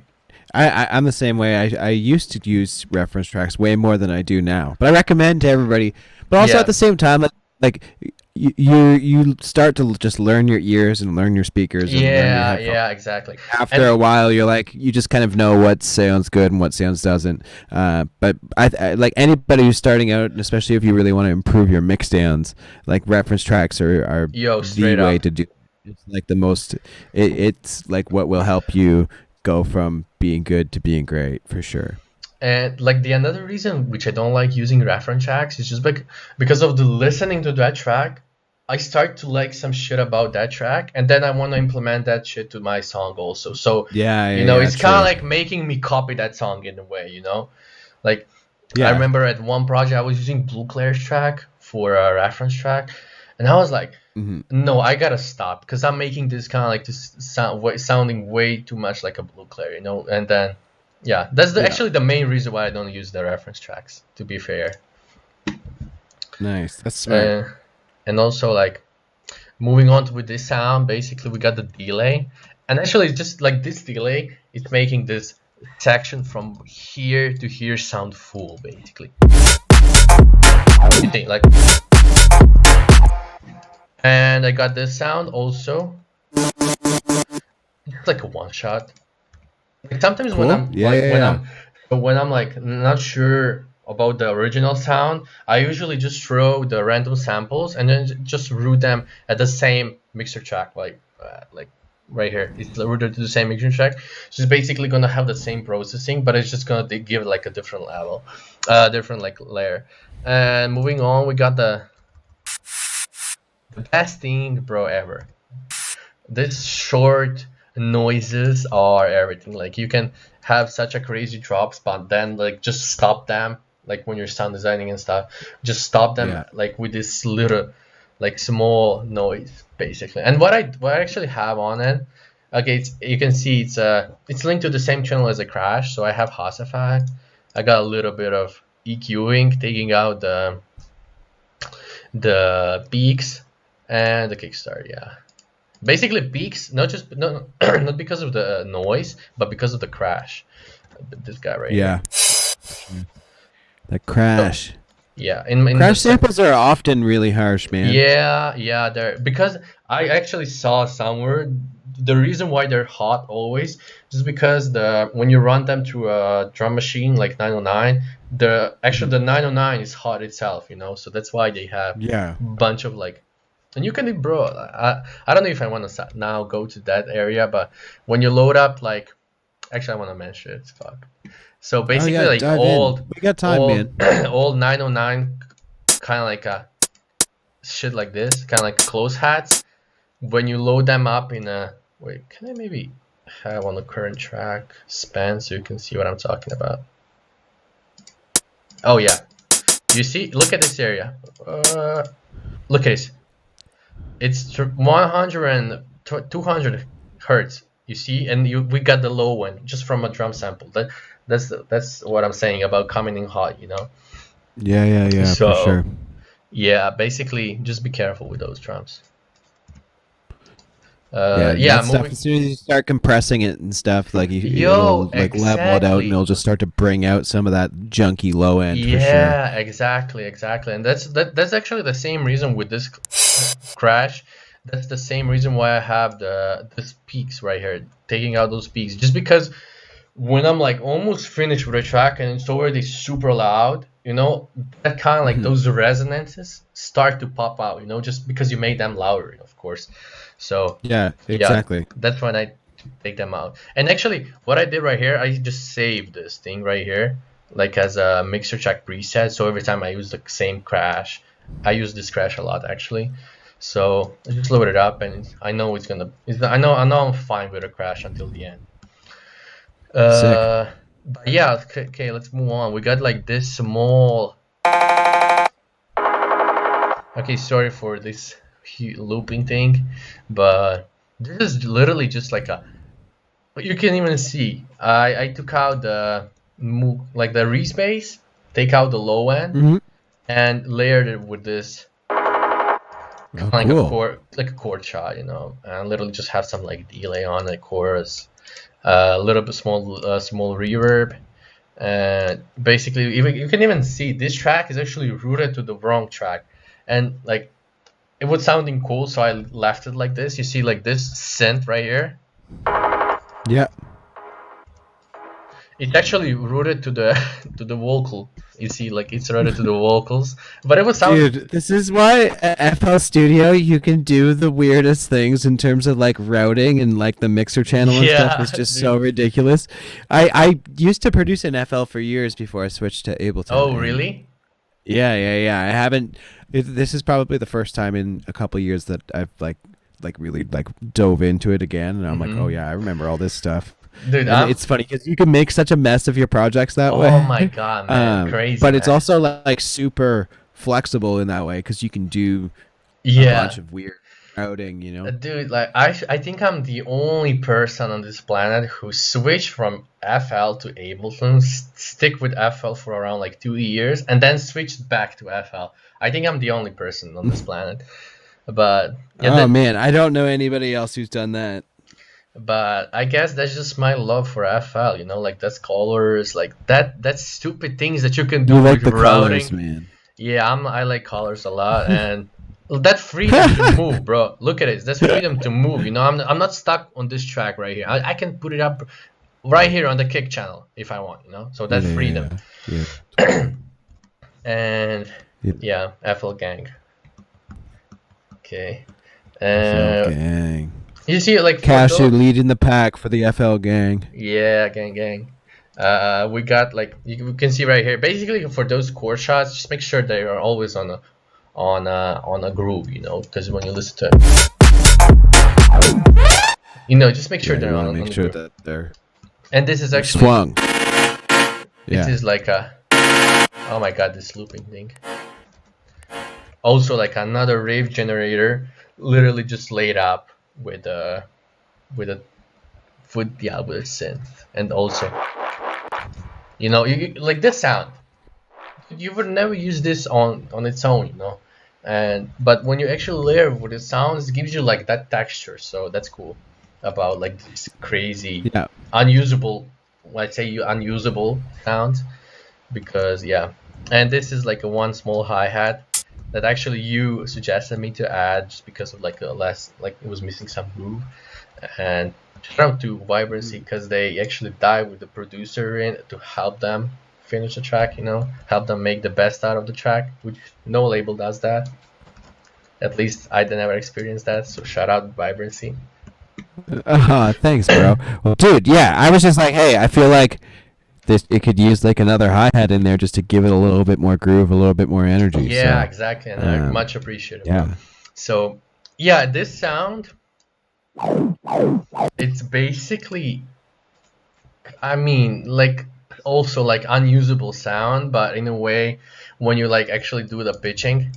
I'm the same way. I used to use reference tracks way more than I do now. But I recommend to everybody. But also Yeah. at the same time, like you start to just learn your ears and learn your speakers. And learn your Yeah, headphones. yeah, exactly. After And- a while, you're like, you just kind of know what sounds good and what sounds doesn't. But I like anybody who's starting out, and especially if you really want to improve your mix downs, like reference tracks are Yo, the straight way up. to do. It's like the most. It's like what will help you go from being good to being great for sure. And like the another reason which I don't like using reference tracks is just like because of the listening to that track, I start to like some shit about that track, and then I want to implement that shit to my song also. So Yeah, you know, yeah, it's kind true. of like making me copy that song in a way, you know. Like Yeah. I remember at one project I was using Blue Claire's track for a reference track, and I was like, Mhm. no, I gotta stop because I'm making this kind of like this sounding way too much like a Blue Claire, you know. And then yeah, that's Yeah. actually the main reason why I don't use the reference tracks, to be fair. Nice. That's smart. And also like moving on with this sound, basically we got the delay, and actually just like this delay, it's making this section from here to here sound full, basically. You think like, and I got this sound also. It's like a one shot. Like sometimes when Cool. I'm Yeah, like yeah, when yeah. I'm like not sure about the original sound, I usually just throw the random samples and then just route them at the same mixer track, like right here. It's routed to the same mixer track. So it's basically gonna have the same processing, but it's just gonna give like a different level, different like layer. And moving on, we got the best thing, bro, ever. This short noises are everything. Like you can have such a crazy drops, but then like just stop them. Like when you're sound designing and stuff, just stop them Yeah. like with this little, like small noise basically. And what I actually have on it, okay, you can see it's linked to the same channel as a crash. So I have Haas effect. I got a little bit of EQing, taking out the peaks and the kickstart. Yeah. Basically, peaks not just no, not because of the noise, but because of the crash. This guy right Yeah. here. The So crash. yeah, in the Crash samples are often really harsh, man. yeah, they're because I actually saw somewhere the reason why they're hot always just because the when you run them through a drum machine like 909, the 909 is hot itself, so that's why they have Yeah. bunch of like. And you can, bro. I don't know if I want to now go to that area, but when you load up, like, actually, I want to mention it. Fuck. So Oh basically, yeah, like dive in. We got time, man. old 909, kind of like a shit like this, kind of like close hats. When you load them up in a wait, can I maybe have on the current track span so you can see what I'm talking about? Oh yeah, you see? Look at this area. Look at this. It's 100 and 200 hertz. You see, and we got the low one just from a drum sample. That's what I'm saying about coming in hot. Yeah, for So sure. yeah, basically just be careful with those drums. Yeah, Yeah, that stuff. moving. As soon as you start compressing it and stuff, like Yo, it'll like level it out, and exactly. it'll just start to bring out some of that junky low end for sure. Yeah, exactly, and that's actually the same reason with this crash. That's the same reason why I have this peaks right here, taking out those peaks, just because when I'm like almost finished with a track and it's already super loud, that kind of like Mhm. those resonances start to pop out, just because you made them louder, of course. So Yeah, yeah, exactly. that's when I take them out. And actually, what I did right here, I just saved this thing right here, like as a mixer track preset. So every time I use the same crash, I use this crash a lot actually. So I just load it up, and I know it's gonna. I know I'm fine with a crash until the end. Sick. But yeah, okay, let's move on. We got like this small. Okay, sorry for this looping thing, but this is literally just like a. You can even see. I took out like the respace, take out the low end, Hmm. and layered it with this Oh, like a cool. chord, like a chord shot, and literally just have some like delay on the chorus, a little bit small reverb, and basically you can even see this track is actually routed to the wrong track, and like it was sounding cool, so I left it like this. You see like this synth right here. Yeah. It's actually routed to the to the vocal. You see, like it's routed to the vocals, but it would sound. Dude, this is why at FL Studio you can do the weirdest things in terms of like routing and like the mixer channel and stuff is Yeah, just so dude. ridiculous. I used to produce in FL for years before I switched to Ableton, Oh, and really? yeah. I haven't. This is probably the first time in a couple years that I've like really like dove into it again, and I'm like, oh Hmm. yeah, I remember all this stuff. Dude, And it's funny because you can make such a mess of your projects that Oh way. my god, man, crazy, But it's man. also like super flexible in that way because you can do a bunch Yeah, of weird routing, you know? dude, like I think I'm the only person on this planet who switched from FL to Ableton, stick with FL for around like 2 years, and then switched back to FL. I think I'm the only person on this planet. But yeah, Oh man, I don't know anybody else who's done that. but I guess that's just my love for FL. Like that's colors, like that's stupid things that you can do You like with the colors, routing. man. Yeah, I like colors a lot, and that freedom to move, bro. Look at it. That's freedom to move. I'm not stuck on this track right here. I can put it up right here on the kick channel if I want, you know. So that's freedom. Yeah. And Yeah. yeah, FL Gang. Okay. FL Gang. You see, like, for Cashew those- leading the pack for the FL Gang. yeah, gang. We got, like, you can see right here. Basically, for those chord shots, just make sure they are always on a groove, you know, because when you listen to it, you know, just make sure Yeah, they're you on, want to on make the sure groove. that they're And this is actually swung. It Yeah. is like a, oh my god, this looping thing. Also, like another rave generator, literally just laid up with a with a with a synth, and also, you know, like this sound. You would never use this on its own, you know, but when you actually layer with the sounds, it gives you like that texture. So that's cool about like this crazy, Yeah. unusable. When I say you unusable sounds, because yeah, and this is like a one small hi-hat that actually you suggested me to add just because of like a less, like it was missing some groove. And shout out to Vibrancy because they actually dive with the producer in to help them finish the track, you know, help them make the best out of the track, which no label does that. At least I never experienced that, so shout out Vibrancy. Thanks, bro. Well, dude, yeah, I was just like, hey, I feel like it could use like another hi-hat in there just to give it a little bit more groove, a little bit more energy. Yeah, so, exactly, and I much appreciate it. Yeah. So yeah, this sound, it's basically, I mean, like also like unusable sound, but in a way, when you like actually do the pitching,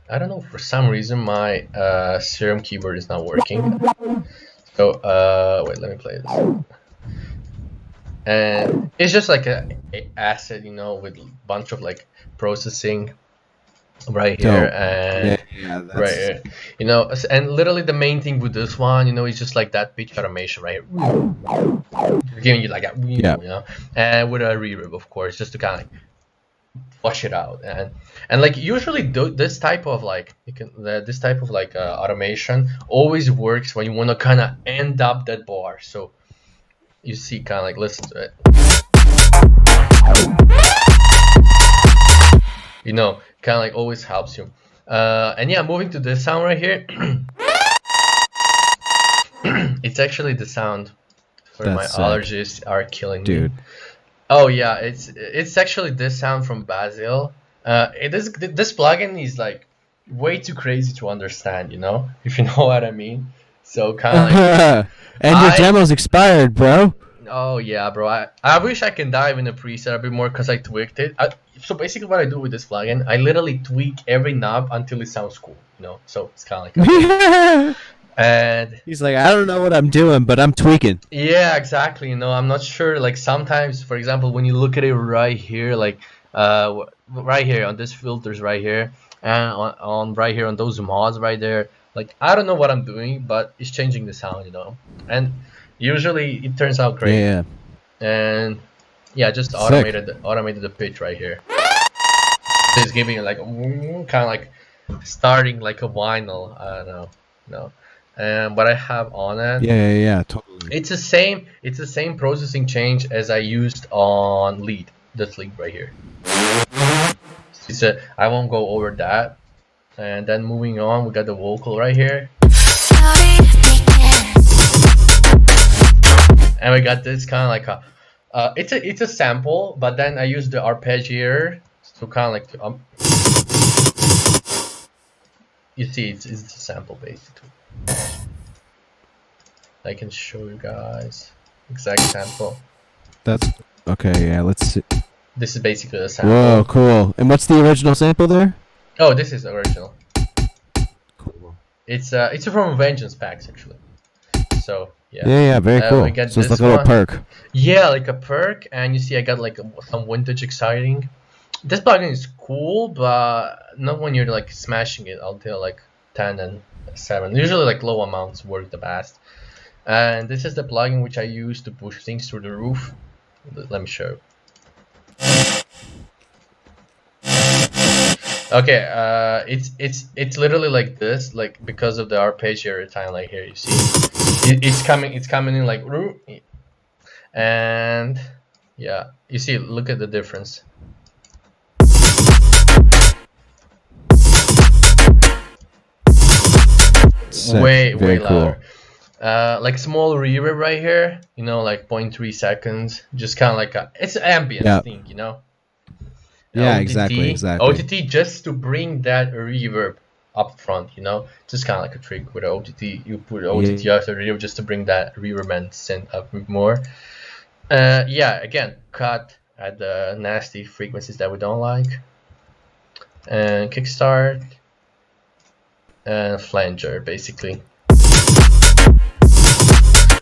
I don't know, for some reason my Serum keyboard is not working. So wait, let me play this. And it's just like a asset, you know, with a bunch of like processing right here, Dope. and Yeah, that's right here, you know, and literally the main thing with this one, you know, is just like that pitch automation right here, giving you like a, Yeah. you know, and with a reverb, of course, just to kind of like flush it out. And like usually this type of like this type of like automation always works when you want to kind of end up that bar. So you see, kind of like, listen to it, you know, kind of like always helps you. And yeah, moving to this sound right here, it's actually the sound where my That's sick. allergies are killing me. dude. Oh yeah, it's actually this sound from Basil. This plugin is like way too crazy to understand, you know, if you know what I mean. So kind of like, And your demo's expired, bro. oh yeah, bro. I wish I can dive in the preset a bit more because I tweaked it. So basically, what I do with this plugin, I literally tweak every knob until it sounds cool, you know. So it's kind of like, and He's like, I don't know what I'm doing, but I'm tweaking. yeah, exactly. You know, I'm not sure. Like sometimes, for example, when you look at it right here, like right here on this filters right here, and on right here on those mods right there, like I don't know what I'm doing, but it's changing the sound, you know. And usually it turns out great. Yeah. And yeah, just Sick. automated the pitch right here. It's giving it like kind of like starting like a vinyl. I don't know, no. And what I have on it, Yeah, totally. it's the same processing change as I used on lead. This lead right here. I won't go over that. And then moving on, we got the vocal right here, and we got this kind of like a it's a sample, but then I use the arpeggiator to kind of like you see it's a sample basically. I can show you guys exact sample. That's okay. Yeah, let's see. This is basically a sample. Whoa, cool. And what's the original sample there? Oh, this is the original. Cool. It's from Vengeance Packs actually. So yeah. Yeah, very cool. We get So it's this like a little one. perk. Yeah, like a perk, and you see I got like some vintage exciting. This plugin is cool, but not when you're like smashing it until like 10 and 7. Usually like low amounts work the best. And this is the plugin which I use to push things through the roof. Let me show. Okay, it's literally like this, like because of the arpeggiator time, like here you see, it's coming in like, And yeah, you see, look at the difference. Sick. Way Very cool. louder. Like small reverb right here, you know, like 0.3 seconds, just kind of like it's an ambient Yeah. thing, you know. Yeah, OTT, exactly. OTT just to bring that reverb up front, you know, just kind of like a trick with OTT. You put OTT after reverb just to bring that reverb and send up more. Yeah, again, cut at the nasty frequencies that we don't like, and kickstart and flanger basically.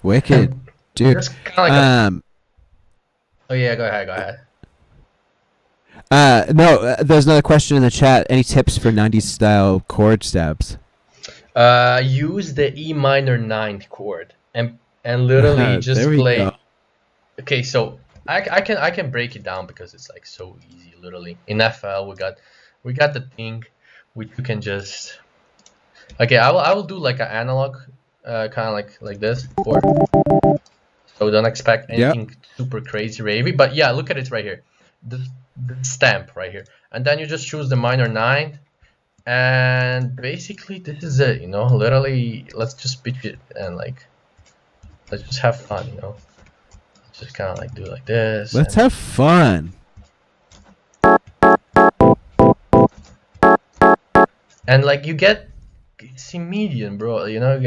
Wicked, dude. Just kind of like oh yeah, go ahead. No, there's another question in the chat. Any tips for 90s style chord stabs? Use the E minor 9th chord and literally just There we play. go. Okay, so I can break it down because it's like so easy. Literally in FL we got the thing which you can just. Okay, I will do like an analog, kind of like this chord. So don't expect anything super crazy ravey. But yeah, look at it right here. The stamp right here, and then you just choose the minor 9th. And basically this is it, you know. Literally, let's just pitch it and like let's just have fun, you know. Just kind of like do like this. Let's have fun. And like you get C medium, bro, you know.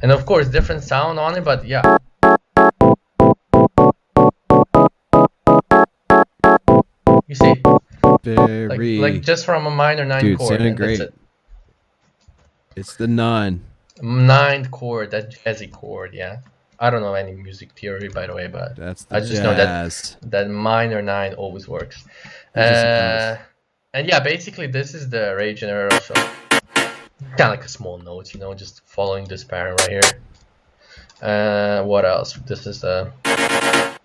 And of course different sound on it, but yeah. You see, Very. like just from a minor 9 Dude, chord. sounding great. That's it. It's the 9. 9th chord, that jazzy chord, yeah. I don't know any music theory, by the way, but That's the I just jazz. know that minor 9 always works. It And yeah, basically this is the rate generator. So kind of like a small note, you know, just following this pattern right here. What else? This is the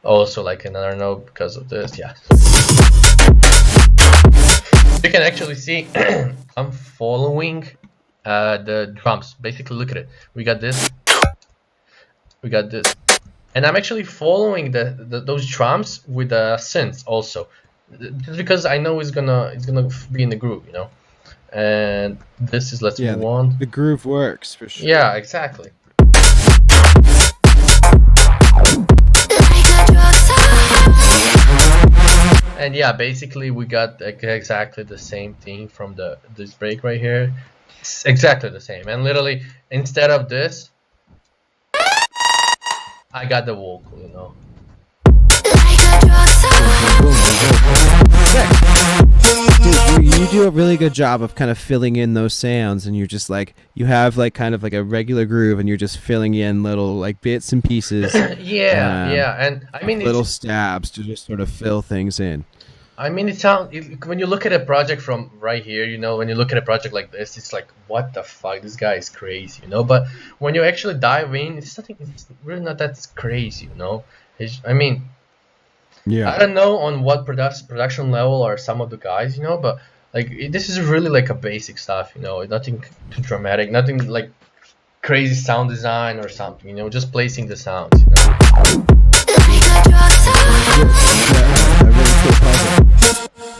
also like another note because of this, yeah. You can actually see I'm following the drums. Basically, look at it. We got this, and I'm actually following those drums with the synths also, just because I know it's gonna be in the groove, you know. And this is let's move on. The groove works for sure. Yeah, exactly. And yeah, basically we got exactly the same thing from this break right here. It's exactly the same. And literally, instead of this, I got the vocal, you know. Dude, you do a really good job of kind of filling in those sounds, and you're just like, you have like kind of like a regular groove, and you're just filling in little like bits and pieces. Yeah, and I mean little stabs to just sort of fill things in. I mean, when you look at a project from right here, you know, when you look at a project like this, it's like, what the fuck, this guy is crazy, you know. But when you actually dive in, it's really not that crazy, you know. I mean, yeah, I don't know on what production level are some of the guys, you know, but like this is really like a basic stuff, you know. Nothing too dramatic, nothing like crazy sound design or something, you know. Just placing the sounds, you know.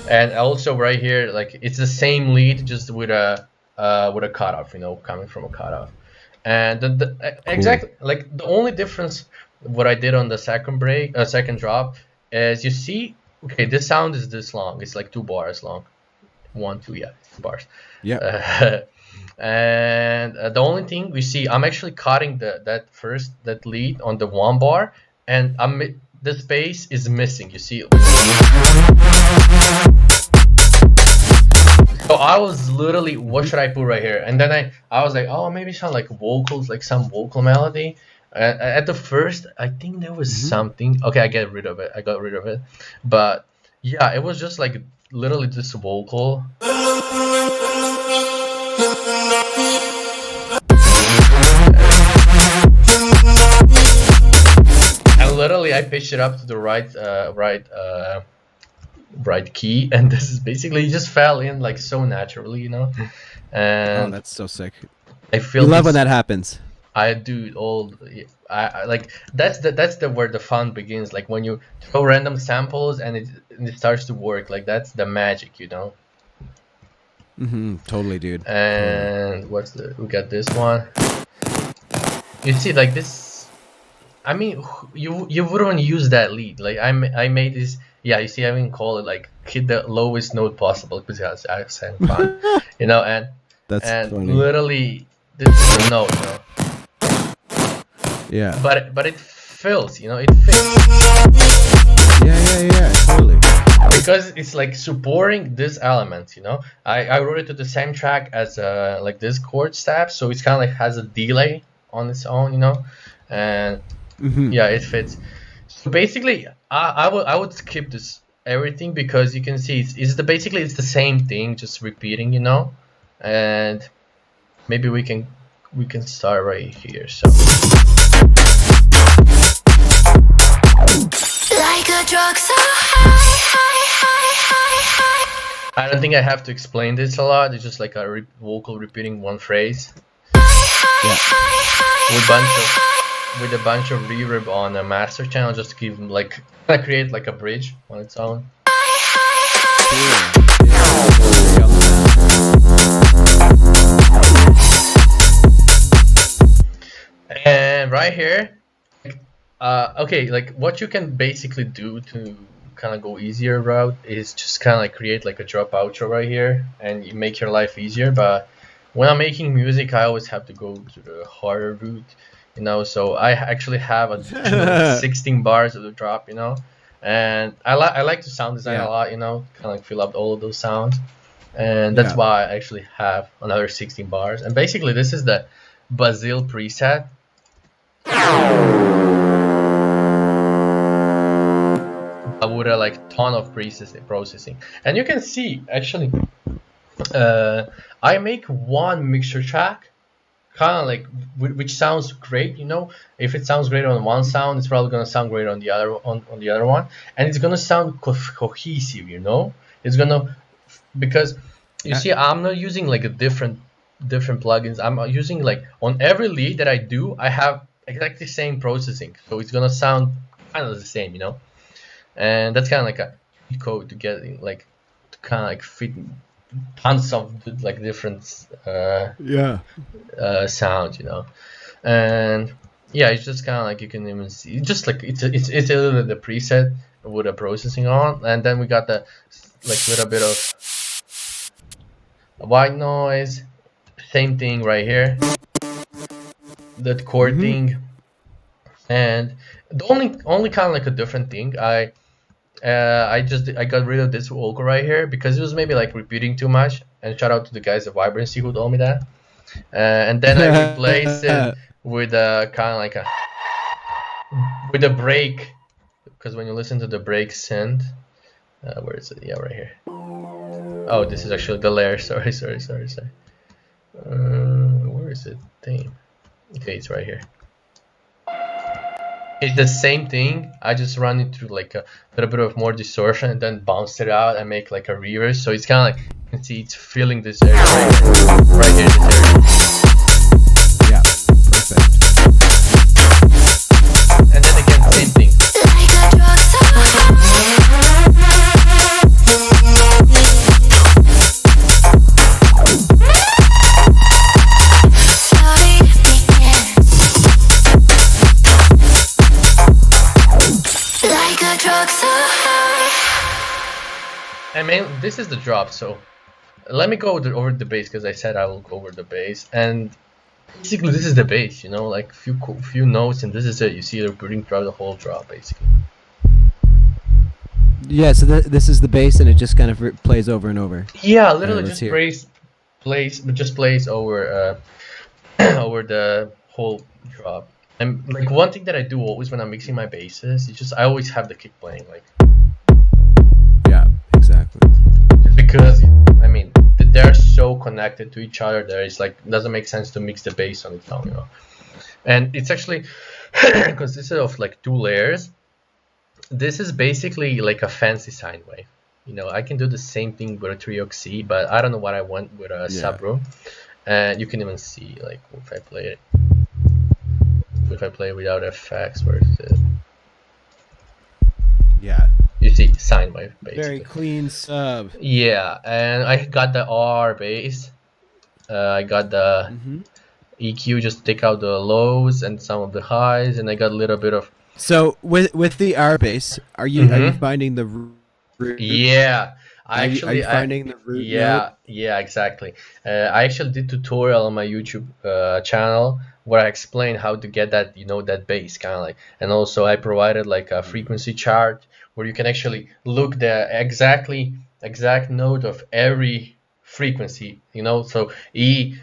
And also right here, like it's the same lead, just with a cutoff, you know, coming from a cutoff. And exactly like the only difference what I did on the second drop is, you see, okay, this sound is this long. It's like 2 bars long. 1, 2, yeah, 2 bars. Yeah. And the only thing we see, I'm actually cutting that lead on the 1 bar, and the space is missing. You see. So I was literally, what should I put right here? And then I was like, oh, maybe sound like vocals, like some vocal melody. At the first, I think there was something. Okay, I got rid of it. But yeah, it was just like literally just vocal. And literally, I pitched it up to the right key, and this is basically, it just fell in like so naturally, you know. And oh, that's so sick. I feel You love when that happens. I do like that's the where the fun begins. Like when you throw random samples and it starts to work. Like that's the magic, you know. Totally, dude. Totally. And we got this one. You see, like this. I mean, you wouldn't use that lead. Like I made this. Yeah, you see, I even call it like hit the lowest note possible because I was having fun, you know. And That's funny. literally this is the note, you know. Yeah. But it fills, you know, it fits Yeah. Totally. because it's like supporting this element, you know. I wrote it to the same track as like this chord step, so it's kind of like has a delay on its own, you know, and yeah, it fits. So basically, I would skip this everything because you can see it's basically it's the same thing, just repeating, you know, and maybe we can start right here. So. Like a drug so high. I don't think I have to explain this a lot. It's just like a vocal repeating one phrase. Yeah. With a bunch of reverb on the master channel, just to give like create like a bridge on its own. And right here, okay, like what you can basically do to kind of go easier route is just kind of like create like a drop outro right here, and you make your life easier. But when I'm making music, I always have to go to the harder route, you know. So I actually have a 16 bars of the drop, you know, and I like to sound design a lot, you know, kind of like fill up all of those sounds, and that's why I actually have another 16 bars. And basically, this is the Basil preset. With a like ton of processing, and you can see actually I make one mixture track kind of like which sounds great, you know. If it sounds great on one sound, it's probably gonna sound great on the other one, and it's gonna sound cohesive, you know. It's gonna, because you see I'm not using like a different plugins. I'm using like on every lead that I do, I have exactly the same processing, so it's gonna sound kind of the same, you know. And that's kind of like a code to get like to kind of like fit tons of like different sounds, you know. And yeah, it's just kind of like you can even see just like it's a little bit the preset with the processing on, and then we got the like little bit of white noise, same thing right here, that chord thing. And the only kind of like a different thing, I got rid of this vocal right here because it was maybe like repeating too much. And shout out to the guys at Vibrancy who told me that. And then I replaced it with a kind of like with a break, because when you listen to the break synth, where is it? Yeah, right here. Oh, this is actually the layer. Sorry. Where is it? Theme. Okay, it's right here. It's the same thing. I just run it through like a little bit of more distortion and then bounce it out and make like a reverse. So it's kind of like, you can see it's filling this area right here, this area. Yeah, perfect. And then again, same thing. I mean, this is the drop, so let me go over the bass, because I said I will go over the bass, and basically this is the bass, you know, like few notes, and this is it. You see they're putting throughout the whole drop, basically. Yeah, so this is the bass, and it just kind of plays over and over. Yeah, literally just plays over over the whole drop. And like one thing that I do always when I'm mixing my basses is just I always have the kick playing, like. Yeah, exactly. Because I mean they're so connected to each other. There is like doesn't make sense to mix the bass on its own, you know. And it's actually consisted of like two layers. This is basically like a fancy sine wave. You know, I can do the same thing with a Triox C, but I don't know what I want with a Subroom. And you can even see like if I play it. if I play without effects, where is it? Yeah. You see sine wave Very basically. clean sub. Yeah, and I got the R bass. I got the Hmm. EQ just to take out the lows and some of the highs, and I got a little bit of. So with the R bass, are you Mhm. finding the root? Yeah, I Are actually you finding the root note? yeah, exactly. I actually did tutorial on my YouTube channel where I explained how to get that, that bass kind of like, and also I provided like a frequency chart where you can actually look the exact note of every frequency, so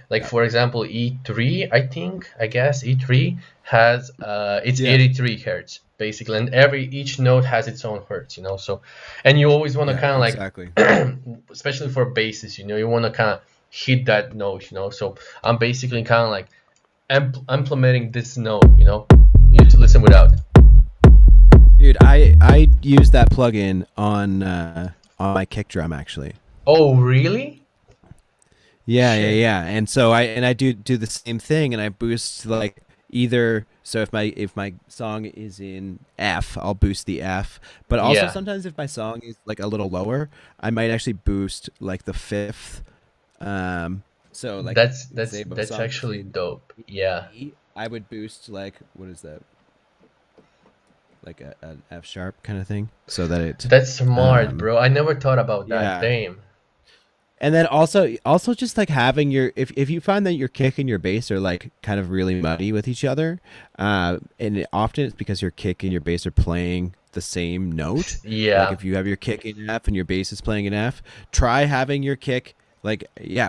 like Yeah. for example E3, I guess E3 has it's Yeah. 83 hertz basically, and each note has its own hertz, so, and you always want to Yeah. kind of like Exactly. especially for basses, you want to kind of hit that note, so I'm basically kind of like implementing this note, you need to listen without. Dude, I use that plugin on my kick drum actually. Oh really? Shit. Yeah. And so I do the same thing, and I boost like either. So if my song is in F, I'll boost the F. But also Yeah, sometimes if my song is like a little lower, I might actually boost like the fifth. So like that's say if a that's song is actually in dope. Yeah, E, I would boost like what is that? Like an F sharp kind of thing, so that it that's smart, um bro. I never thought about that. yeah. Damn. And then also just like having your if you find that your kick and your bass are like kind of really muddy with each other, often it's because your kick and your bass are playing the same note. Like Yeah, if you have your kick in F and your bass is playing in F, try having your kick like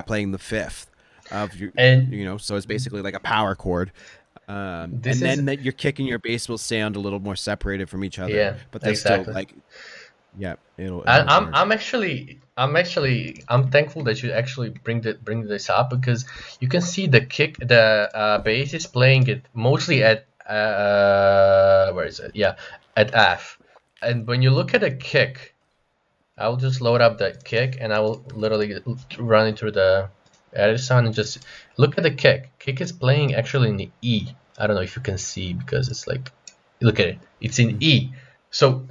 playing the fifth of your, and so it's basically like a power chord. this And is then that your kick and your bass will sound a little more separated from each other, yeah, but they'll still exactly. like I, it'll I'm work. I'm actually I'm thankful that you actually bring this up, because you can see the bass is playing it mostly at where is it? Yeah, at F. And when you look at a kick, I'll just load up the kick and I will literally run it through the Edison and just look at the kick. Kick is playing actually in the E. I don't know if you can see because it's like, look at it. It's in Mm. E. So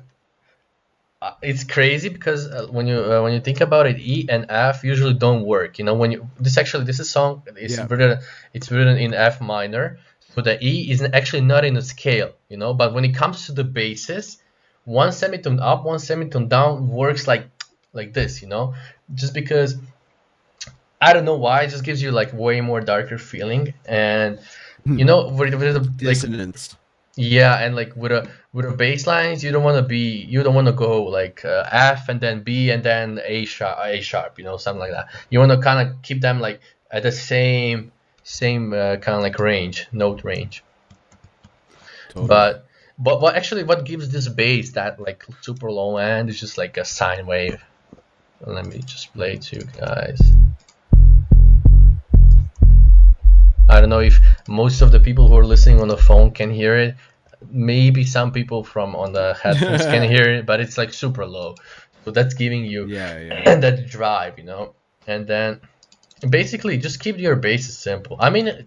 it's crazy because when you think about it, E and F usually don't work. When you this is song is Yeah. written it's written in F minor, so the E is actually not in a scale. But when it comes to the basses, one semitone up, one semitone down works like this. Just because I don't know why, it just gives you like way more darker feeling, and like Dissonance. yeah, and like with a bass lines, you don't want to go like F and then B and then A sharp, something like that. You want to kind of keep them like at the same kind of like note range. Totally. But what gives this bass that like super low end is just like a sine wave. Let me just play it to you guys. I don't know if most of the people who are listening on the phone can hear it. Maybe some people from on the headphones can hear it, but it's like super low. So that's giving you Yeah. that drive, And then basically just keep your bases simple. I mean,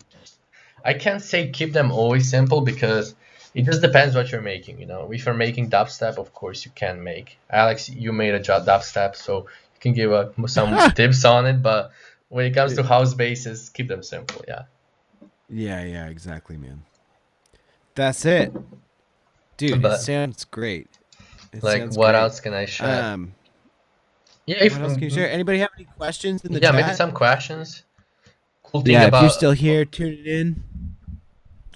I can't say keep them always simple because it just depends what you're making, If you're making dubstep, of course you can make. Alex, you made a dubstep, so you can give some tips on it, but when it comes to house bases, keep them simple, yeah. Yeah, exactly, man. That's it. Dude, it But sounds great. It like, sounds what great. else can I share? Um, Yeah, if what else can you share? Anybody have any questions in the yeah, maybe chat? some questions. Cool thing Yeah, if you're about still here, tune it in.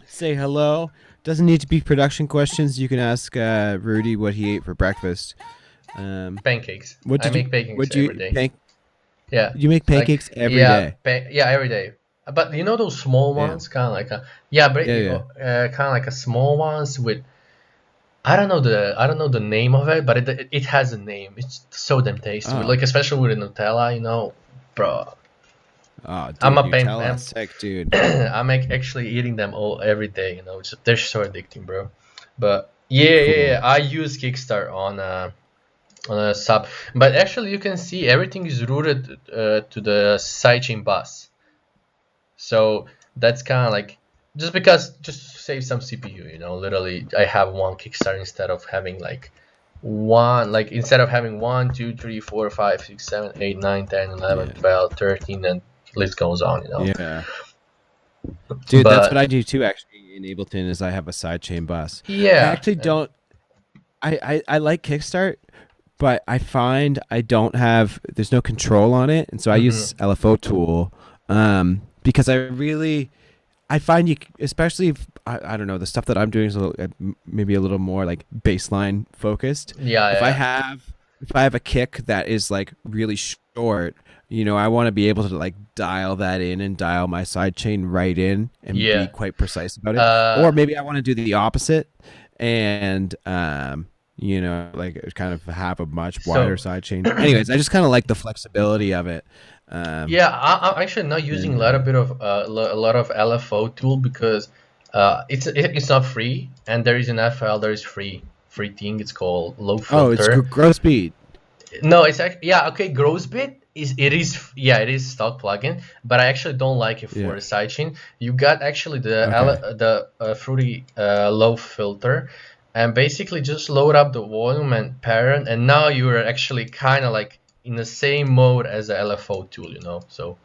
Say hello. Doesn't need to be production questions. You can ask Rudy what he ate for breakfast. pancakes. What I did you? make pancakes What every you day. panc? Yeah, You make like pancakes every day. yeah, every day. But those small Damn. ones, kind of like yeah, but Yeah. kind of like a small ones with I don't know the name of it, but it has a name. It's so damn tasty. Oh. Like especially with the Nutella, bro. Oh, I'm dude, a pan. Nutella, sick, dude. I'm actually eating them all every day. They're so addicting, bro. But yeah, Cool. I use Kickstart on a sub, but actually you can see everything is routed to the sidechain bus. So that's kind of like just because just to save some CPU, you know. Literally, I have one Kickstart instead of having like instead of having 1, 2, 3, 4, 5, 6, 7, 8, 9, 10, 11, Yeah. 12, 13, and list goes on, you know. Yeah. Dude, that's what But I do too. Actually, in Ableton, is I have a sidechain bus. I yeah, actually don't. I like Kickstart, but I find I don't have. There's no control on it, and so I use mhm. LFO Tool, because I find especially if I don't know, the stuff that I'm doing is maybe a little more like baseline focused. Yeah, If yeah, I yeah. have if I have a kick that is like really short, I want to be able to like dial that in and dial my side chain right in and be Yeah. quite precise about it. Or Uh, maybe I want to do the opposite and like kind of have a much wider so side chain. Anyways, I just kind of like the flexibility of it. Um, yeah, I'm actually not using a and lot of bit of a lot of LFO tool because it's not free, and there is an FL, there is free thing. It's called low oh, it's filter. growth speed. No, it's actually, yeah, okay. Growthbit it is stock plugin, but I actually don't like it for Yeah. the sidechain. You got actually Okay. the Fruity low filter, and basically just load up the volume and parent, and now you're actually kind of like in the same mode as the LFO tool, you know. So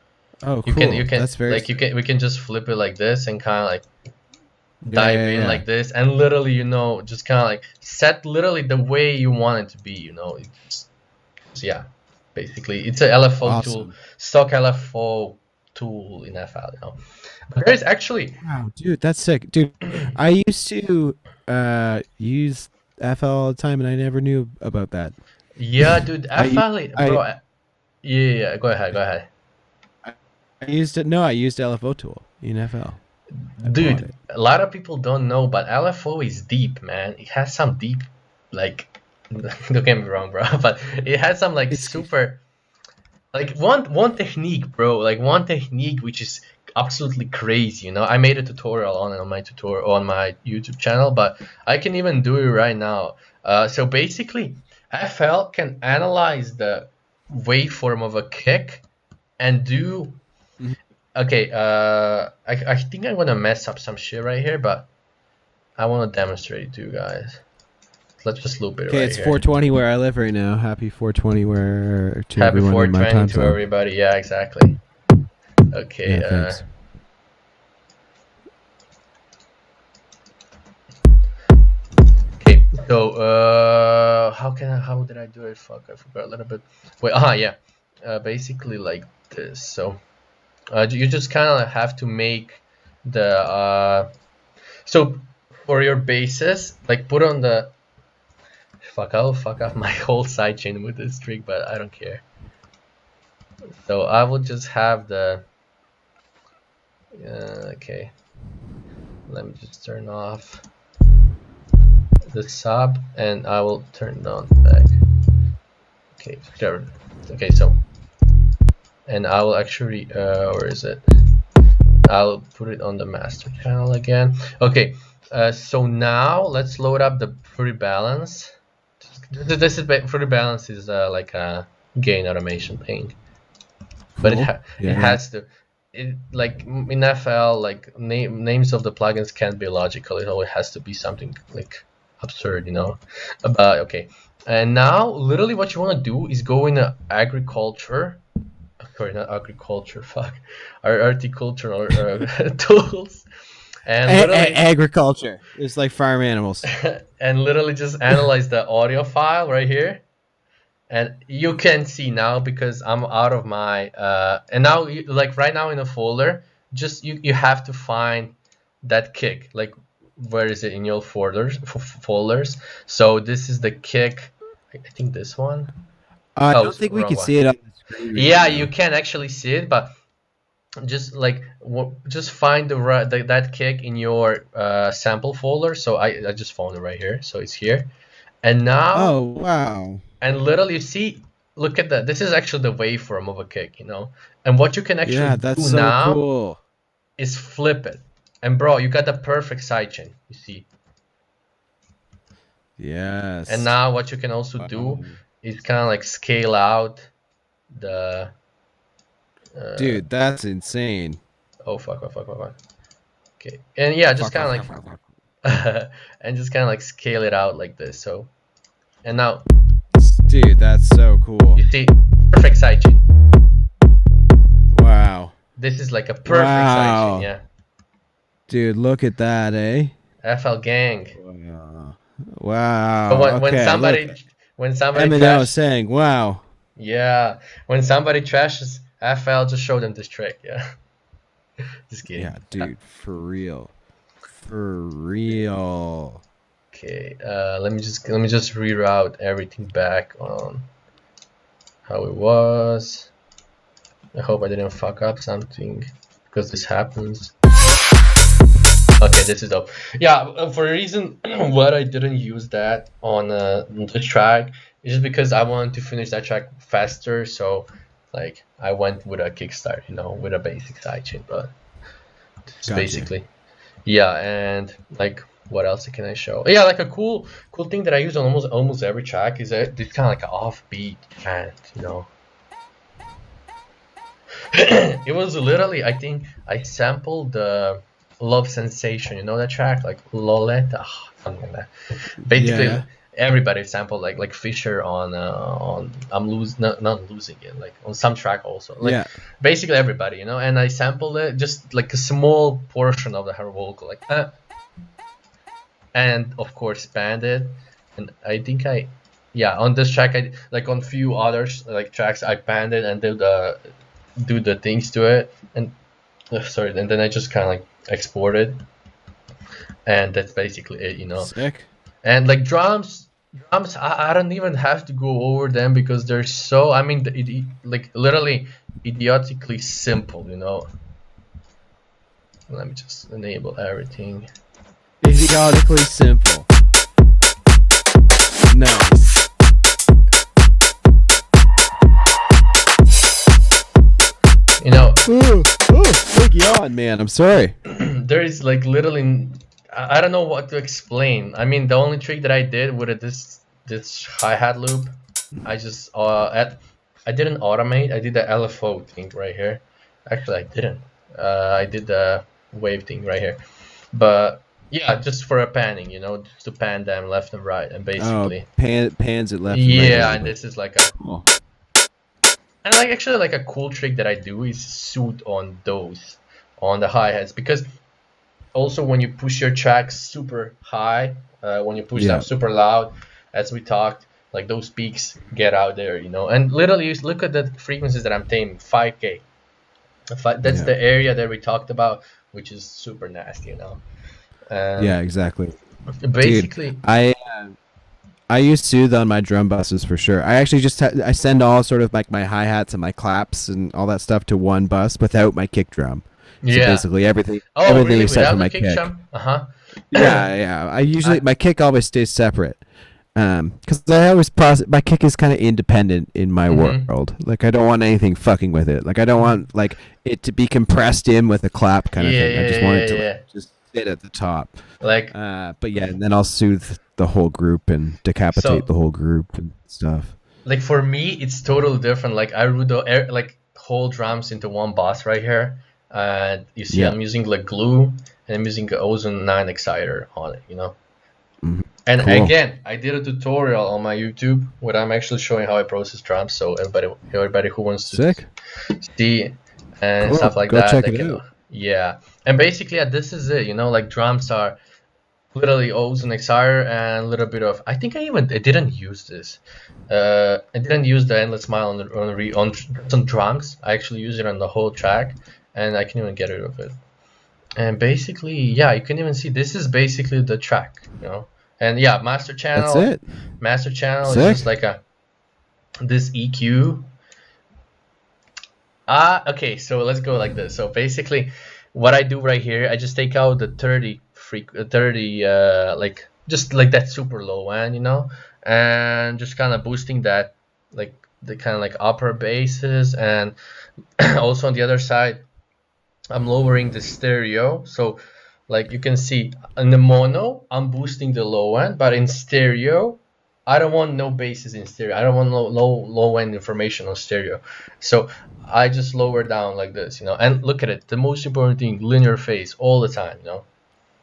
Oh, you cool. can That's very like you sick. can we can just flip it like this and kind of like Yeah, dive yeah, in yeah. like this, and literally, you know, just kind of like set literally the way you want it to be, you know. It's yeah, basically it's a LFO tool, Awesome. stock LFO tool in FL, you know. But there's actually Wow, dude, that's sick. Dude, I used to use FL all the time and I never knew about that. yeah, dude, I FL, I bro. Yeah, go ahead, go ahead. I used it. No, I used LFO tool in FL. I bought Dude, it. a lot of people don't know, but LFO is deep, man. It has some deep, like, don't get me wrong, bro, but it has some like It's super, like one technique, bro, like one technique which is absolutely crazy, you know. I made a tutorial on it on my tutorial on my YouTube channel, but I can even do it right now. So basically, FL can analyze the waveform of a kick and do Mhm. okay. I think I'm gonna mess up some shit right here, but I want to demonstrate it to you guys. Let's just loop it Okay. right It's here. 420 where I live right now. Happy 420 where to Happy everyone in my 420 time to zone. everybody. Yeah, exactly. Okay. Yeah. Thanks. Okay, so how did I do it? Fuck, I forgot a little bit. Wait, yeah, basically like this. So you just kind of have to make the so for your bases, like put on the I'll fuck off my whole sidechain with this trick, but I don't care. So I will just have the okay. Let me just turn off the sub, and I will turn on back. Okay, sure. Okay, so and I will actually where is it? I'll put it on the master channel again. Okay, so now let's load up the free balance. This is free balance is like a gain automation thing, but Cool. it Yeah. Yeah. has to. It, like in FL, like names of the plugins can't be logical. It always has to be something like absurd, you know. But okay, and now literally what you want to do is go in agriculture. Sorry, not agriculture. Fuck, our horticultural tools, and literally, Agriculture. It's like farm animals. and literally just analyze the audio file right here, and you can see now because I'm out of my and now like right now in a folder, just you have to find that kick. Like, where is it in your folders? So this is the kick. I think this one. I Oh, don't think we wrong can one. see it on the screen right Yeah, you now. can actually see it, but just like just find that kick in your sample folder. So I just found it right here, so it's here. And now Oh wow. and literally see, look at that, this is actually the waveform of a kick, you know. And what you can actually Yeah, that's do so now cool. is flip it, and bro, you got the perfect sidechain, you see. And Yes. now what you can also do Wow. is kind of like scale out the Dude, that's insane. oh fuck. Okay, and yeah, just Fuck, kind of fuck, fuck, like fuck. and just kind of like scale it out like this. So, and now Dude, that's so cool. you see, perfect sidechain. Wow. This is like a perfect sidechain, Wow. yeah. Dude, look at that, eh? FL gang. Wow. But Wow. when Okay, look. somebody Eminem trash, saying, wow. yeah, when somebody trashes FL, just show them this trick, yeah. Just kidding. Yeah, dude, for real. For real. Okay, let me just reroute everything back on how it was. I hope I didn't fuck up something because this happens. Okay, this is dope. Yeah, for a reason what I didn't use that on the track is just because I wanted to finish that track faster. So, like, I went with a kickstart, with a basic sidechain. But it's Gotcha. basically, yeah. And like, what else can I show? Yeah, like a cool thing that I use on almost every track is that it's kind of like an offbeat chant. It was literally, I think I sampled the Love Sensation, that track, like Loleta, something like that. Basically, Yeah. everybody sampled like Fisher on I'm losing, not losing it, like on some track also, like Yeah. basically everybody, and I sampled it just like a small portion of her vocal, like and of course banned it, and I think on this track I like on few others like tracks I banned it and do the things to it, and sorry, and then I just kind of like export it, and that's basically it. Sick. And like drums, I don't even have to go over them because they're so, I mean, like literally idiotically simple. Let me just enable everything. Idiotically simple. Nice. Ooh, big yawn, man. I'm sorry. There is like literally, I don't know what to explain. I mean, the only trick that I did with this hi-hat loop, I just I didn't automate. I did the LFO thing right here. Actually, I didn't. I did the wave thing right here. But yeah, just for a panning, just to pan them left and right, and Oh, basically, pans it left and right. a yeah. little And bit. this is like a Cool. and like actually like a cool trick that I do is suit on those on the hi-hats, because also when you push your tracks super high, when you push Yeah. them super loud, as we talked, like those peaks get out there, and literally you look at the frequencies that I'm taming, 5K. That's Yeah. the area that we talked about, which is super nasty, Yeah, exactly. Basically, Dude, I use Soothe on my drum buses for sure. I actually just I send all sort of like my hi-hats and my claps and all that stuff to one bus without my kick drum. So yeah. basically everything Oh, really? except Without for the my kick kick. drum? Uh-huh. Yeah. I usually my kick always stays separate. Because I always my kick is kind of independent in my Mhm. world. Like I don't want anything fucking with it. Like I don't want like it to be compressed in with a clap kind of Yeah, thing. I just want it to yeah. like, just sit at the top. Like, But yeah, and then I'll soothe the whole group and decapitate So- the whole group and stuff. like for me, it's totally different. Like I root the like whole drums into one boss right here. You see, Yeah. I'm using like glue, and I'm using the Ozone 9 exciter on it. Mhm. And Cool. again, I did a tutorial on my YouTube where I'm actually showing how I process drums. So everybody who wants to Sick. see and Cool. stuff like Go that, check they it can. out. Yeah, and basically, this is it. Like drums are literally Ozone exciter and a little bit of. I think I didn't use this. I didn't use the Endless Smile on drums. I actually use it on the whole track, and I can even get rid of it. And basically, yeah, you can even see this is basically the track. And yeah, master channel. That's it. Master channel Sick. is just like this EQ. Okay, so let's go like this. So basically, what I do right here, I just take out the 30 like just like that super low end, and just kind of boosting that, like the kind of like upper basses, and also on the other side, I'm lowering the stereo. So like you can see in the mono, I'm boosting the low end, but in stereo, I don't want no basses in stereo. I don't want low end information on stereo. So I just lower down like this, you know. And look at it. The most important thing, linear phase all the time, you know.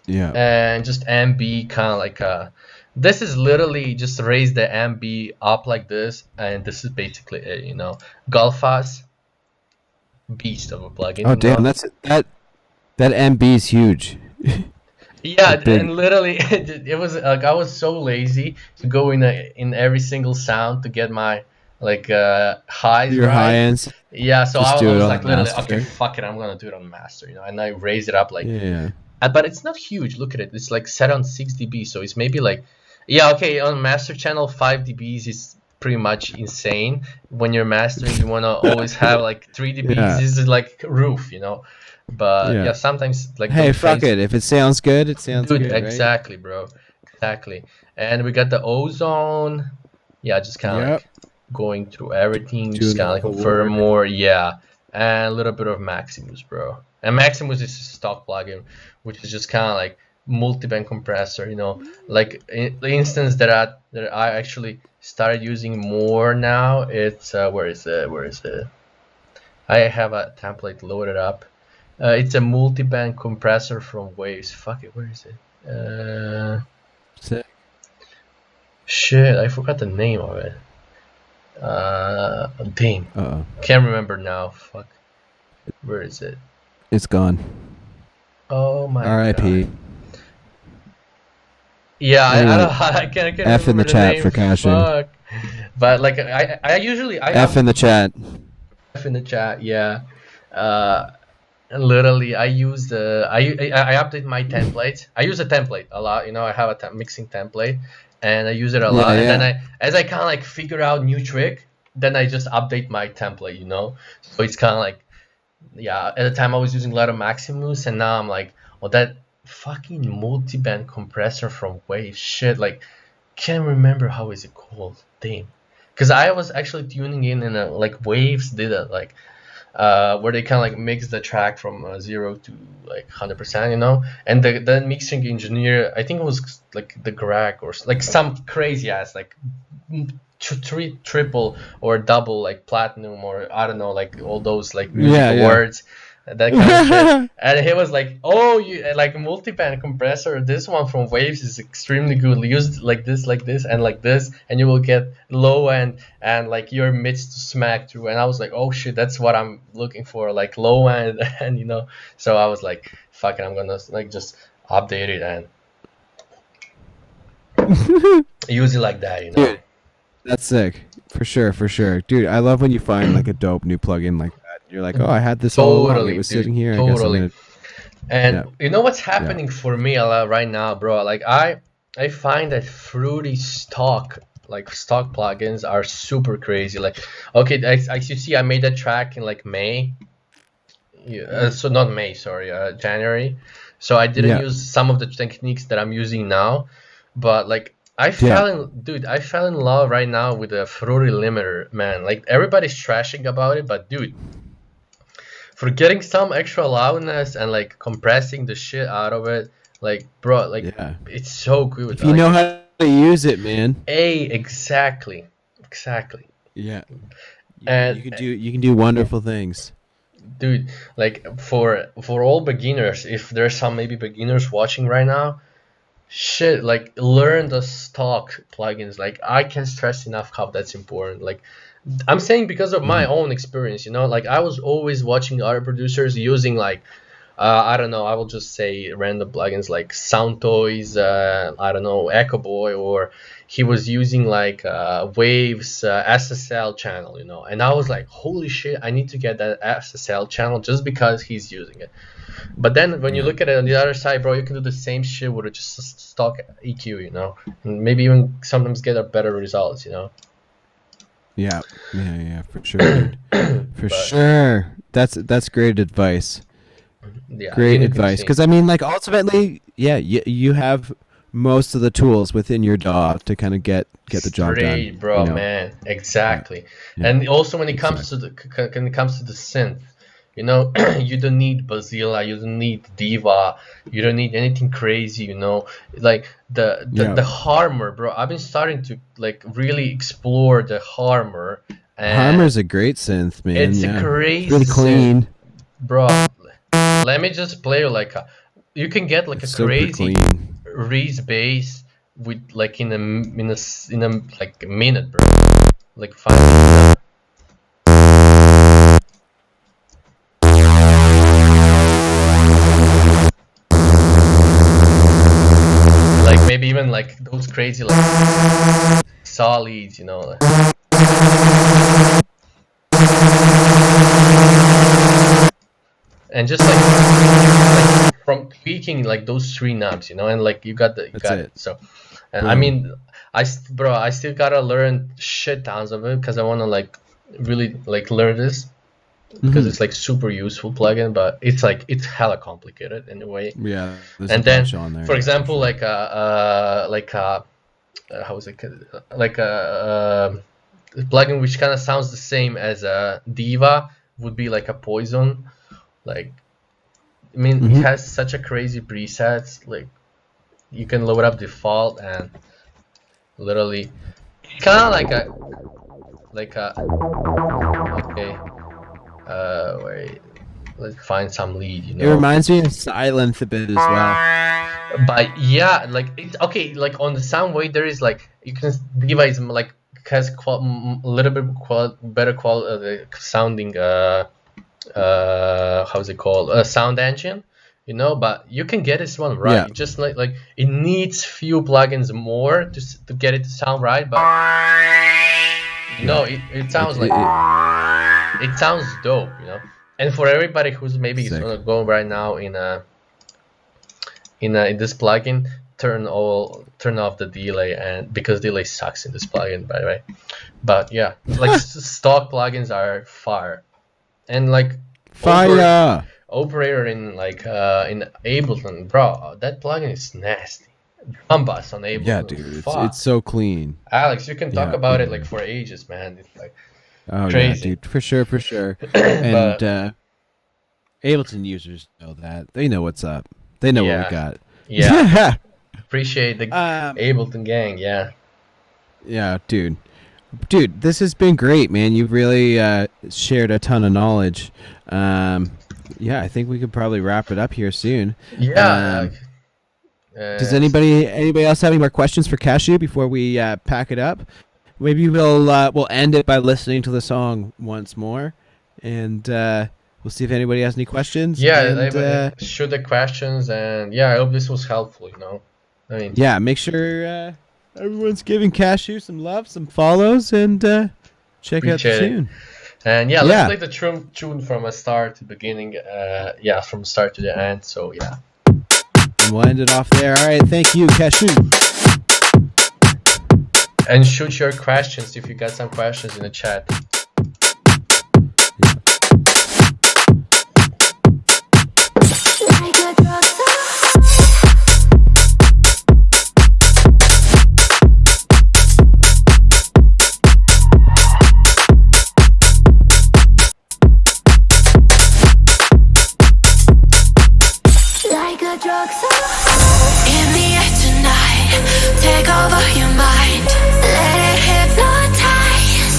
Yeah. And just MB kind of like this is literally just raise the MB up like this, and this is basically it, you know. Golfas, beast of a plugin. Oh you damn, know? that MB is huge. Yeah, Big. and literally it was like I was so lazy to go in every single sound to get my like highs Your right. high ends. Yeah, so Just I do it was on like the literally, master. okay, fuck it, I'm gonna do it on master, you know, and I raise it up like, Yeah. but it's not huge. Look at it, it's like set on 6 dB, so it's maybe like, yeah, okay, on master channel 5 dBs is pretty much insane. When you're mastering, you wanna always have like 3 dBs. Yeah. This is like roof, you know, but Yeah. yeah, sometimes like Hey, those fuck phase- it. If it sounds good, it sounds Dude, good, right? exactly, bro, exactly. And we got the ozone. Yeah, just kind of Yep. like going through everything, Doing just kind of like all the confirm work. more, yeah, and a little bit of Maximus, bro. And Maximus is a stock plugin, which is just kind of like multi-band compressor, you know. Like the instance that I actually started using more now. It's where is it? I have a template loaded up. It's a multi-band compressor from Waves. Fuck it, where is it? Sick. Shit, I forgot the name of it. Damn, Uh-oh. can't remember now. Fuck, where is it? It's gone. Oh my R.I.P. god. Yeah, Anyway, I don't. I can't F in remember the chat name. for caching. Fuck. But like I usually F in the chat. F in the chat. Yeah. Literally, I use the I update my template. I use a template a lot. You know, I have a mixing template, and I use it a lot. And then as I kind of like figure out new trick, then I just update my template. You know, so it's kind of like, yeah. At the time I was using a lot of Maximus, and now I'm like, oh, that fucking multi-band compressor from Wave. Shit, like, can't remember how is it called. Damn, because I was actually tuning in and like Waves did it like. Where they kind of like mix the track from 0 to like 100%, you know, and the mixing engineer, I think it was like the Greg or like some crazy ass like triple or double like platinum or I don't know, like all those like music awards, that kind of shit. And he was like, oh, you like multi-band compressor, this one from Waves is extremely good, use like this and like this, and you will get low end and like your mids to smack through. And I was like, oh shit, that's what I'm looking for, like low end. And you know, so I was like, fuck it, I'm gonna like just update it and use it like that, you know. Dude, that's sick. For sure. Dude, I love when you find like a dope new plugin like that. You're like, oh, I had this all along. It was sitting here. Totally. I guess I'm gonna... And you know what's happening for me a lot right now, bro? Like I find that Fruity stock plugins are super crazy. Like, okay, as you see, I made that track in like May. So not May, sorry, January. So I didn't use some of the techniques that I'm using now, but like I fell in love right now with the Fruity limiter, man. Like everybody's trashing about it, but dude, for getting some extra loudness and like compressing the shit out of it, like bro, like it's so good. If you know how to use it, man. Exactly. Yeah. And you can do wonderful things. Dude, like for all beginners, if there's some maybe beginners watching right now, shit, like learn the stock plugins. Like I can't stress enough how that's important. Like I'm saying because of my own experience, you know, like I was always watching other producers using like I don't know, I will just say random plugins like Sound Toys, I don't know, Echo Boy, or he was using like Waves SSL channel, you know, and I was like, holy shit, I need to get that SSL channel just because he's using it. But then when you look at it on the other side, bro, you can do the same shit with just stock EQ, you know, and maybe even sometimes get a better results, you know. Yeah, for sure, for sure. That's great advice. Yeah, great advice. Because I mean, like ultimately, you have most of the tools within your DAW to kind of get the job done, bro, you know? Man, exactly. Yeah. And also when it comes to the synth, You know, you don't need Bazilla, you don't need Diva, you don't need anything crazy. You know, like the Harmer, bro. I've been starting to like really explore the Harmer. And Harmer's a great synth, man. it's a crazy, really clean, bro. Let me just play you like you can get like it's a super crazy clean. Reese bass with like in a like a minute, bro. Like 5 minutes. Like maybe even like those crazy like solids, you know. And just like from tweaking like those 3 knobs, you know, and like you got That's it. it. So, and I mean, bro, I still gotta learn shit tons of it because I wanna like really like learn this because it's like super useful plugin, but it's hella complicated in a way. Yeah, there's And a then, bunch on there. for example, like how is it, like a plugin which kind of sounds the same as a Diva would be like a Poison. Like, I mean, it has such a crazy presets. Like, you can load up default and literally kind of like a okay. Wait, let's find some lead. You know, It reminds me of Silence a bit as well. but yeah, like it's okay. Like on the Soundwave, there is like you can Diva is like has a little bit better quality sounding how's it called, a sound engine, you know, but you can get this one right. Yeah. It just like it needs few plugins more to get it to sound right, but you know, it sounds like it sounds dope, you know. And for everybody who's maybe Sick. gonna go right now in this plugin, turn off the delay, and because delay sucks in this plugin, by the way. But yeah, like stock plugins are fire. And like Fire! operator in like in Ableton, bro, that plugin is nasty. Drum bus on Ableton. Yeah, dude, Fuck. it's so clean. Alex, you can talk Yeah. about it like for ages, man. It's like Oh Crazy. yeah, dude, for sure. And Ableton users know that. They know what's up. They know what Yeah. we got. yeah, appreciate the Um, Ableton gang. Yeah, Yeah, dude, this has been great, man. You've really shared a ton of knowledge. Yeah, I think we could probably wrap it up here soon. yeah. Does anybody else have any more questions for Cashew before we pack it up? Maybe we'll end it by listening to the song once more, and we'll see if anybody has any questions. Yeah, and, shoot the questions, and yeah, I hope this was helpful. You know, I mean, yeah, make sure everyone's giving Cashew some love, some follows, and check out the Appreciate it. tune. and yeah, Yeah. let's play the tune from a start to beginning. Yeah, from start to the end. So yeah. And we'll end it off there. All right, thank you, Cashew. And shoot your questions if you got some questions in the chat. Like a drug like a drug in the air tonight. Take over your mind. Let it hypnotize.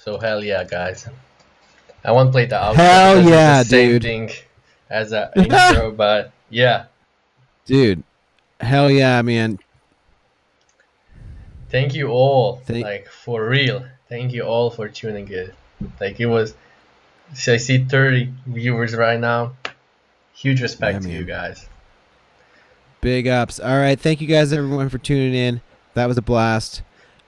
So hell yeah, guys. I won't play the outro Hell because yeah, it's the same dude. thing as an intro, but yeah. Dude, hell yeah, man. Thank you all, Thank- like for real. Thank you all for tuning in. Like it was, so I see 30 viewers right now. Huge respect to man. you guys. Big ups. All right. Thank you guys, everyone, for tuning in. That was a blast.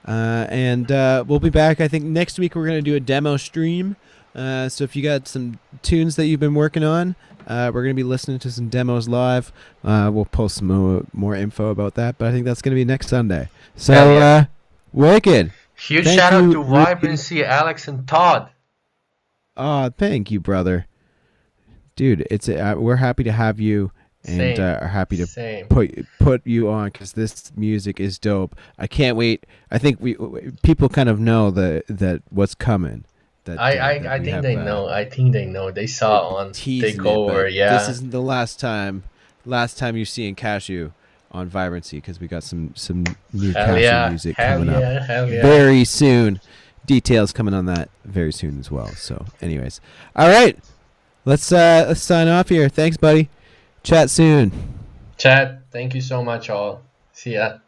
And we'll be back. I think next week we're going to do a demo stream. So if you got some tunes that you've been working on, we're going to be listening to some demos live. We'll post some more info about that. But I think that's going to be next Sunday. So, Hell yeah. wicked. Huge Thank shout out you, to Rudy. Vibrancy, Alex, and Todd. Oh, thank you, brother. Dude, we're happy to have you. And Same. are happy to Same. put you on because this music is dope. I can't wait. I think people kind of know that what's coming. That I we think have, they know. I think they know. They saw on teasing it, Takeover. but Yeah. this isn't the last time you're seeing Cashew on Vibrancy because we got some new Hell Cashew yeah. music Hell coming yeah. up Hell yeah. very soon. Details coming on that very soon as well. So, anyways, all right, let's sign off here. Thanks, buddy. Chat soon. Chat. Thank you so much, all. See ya.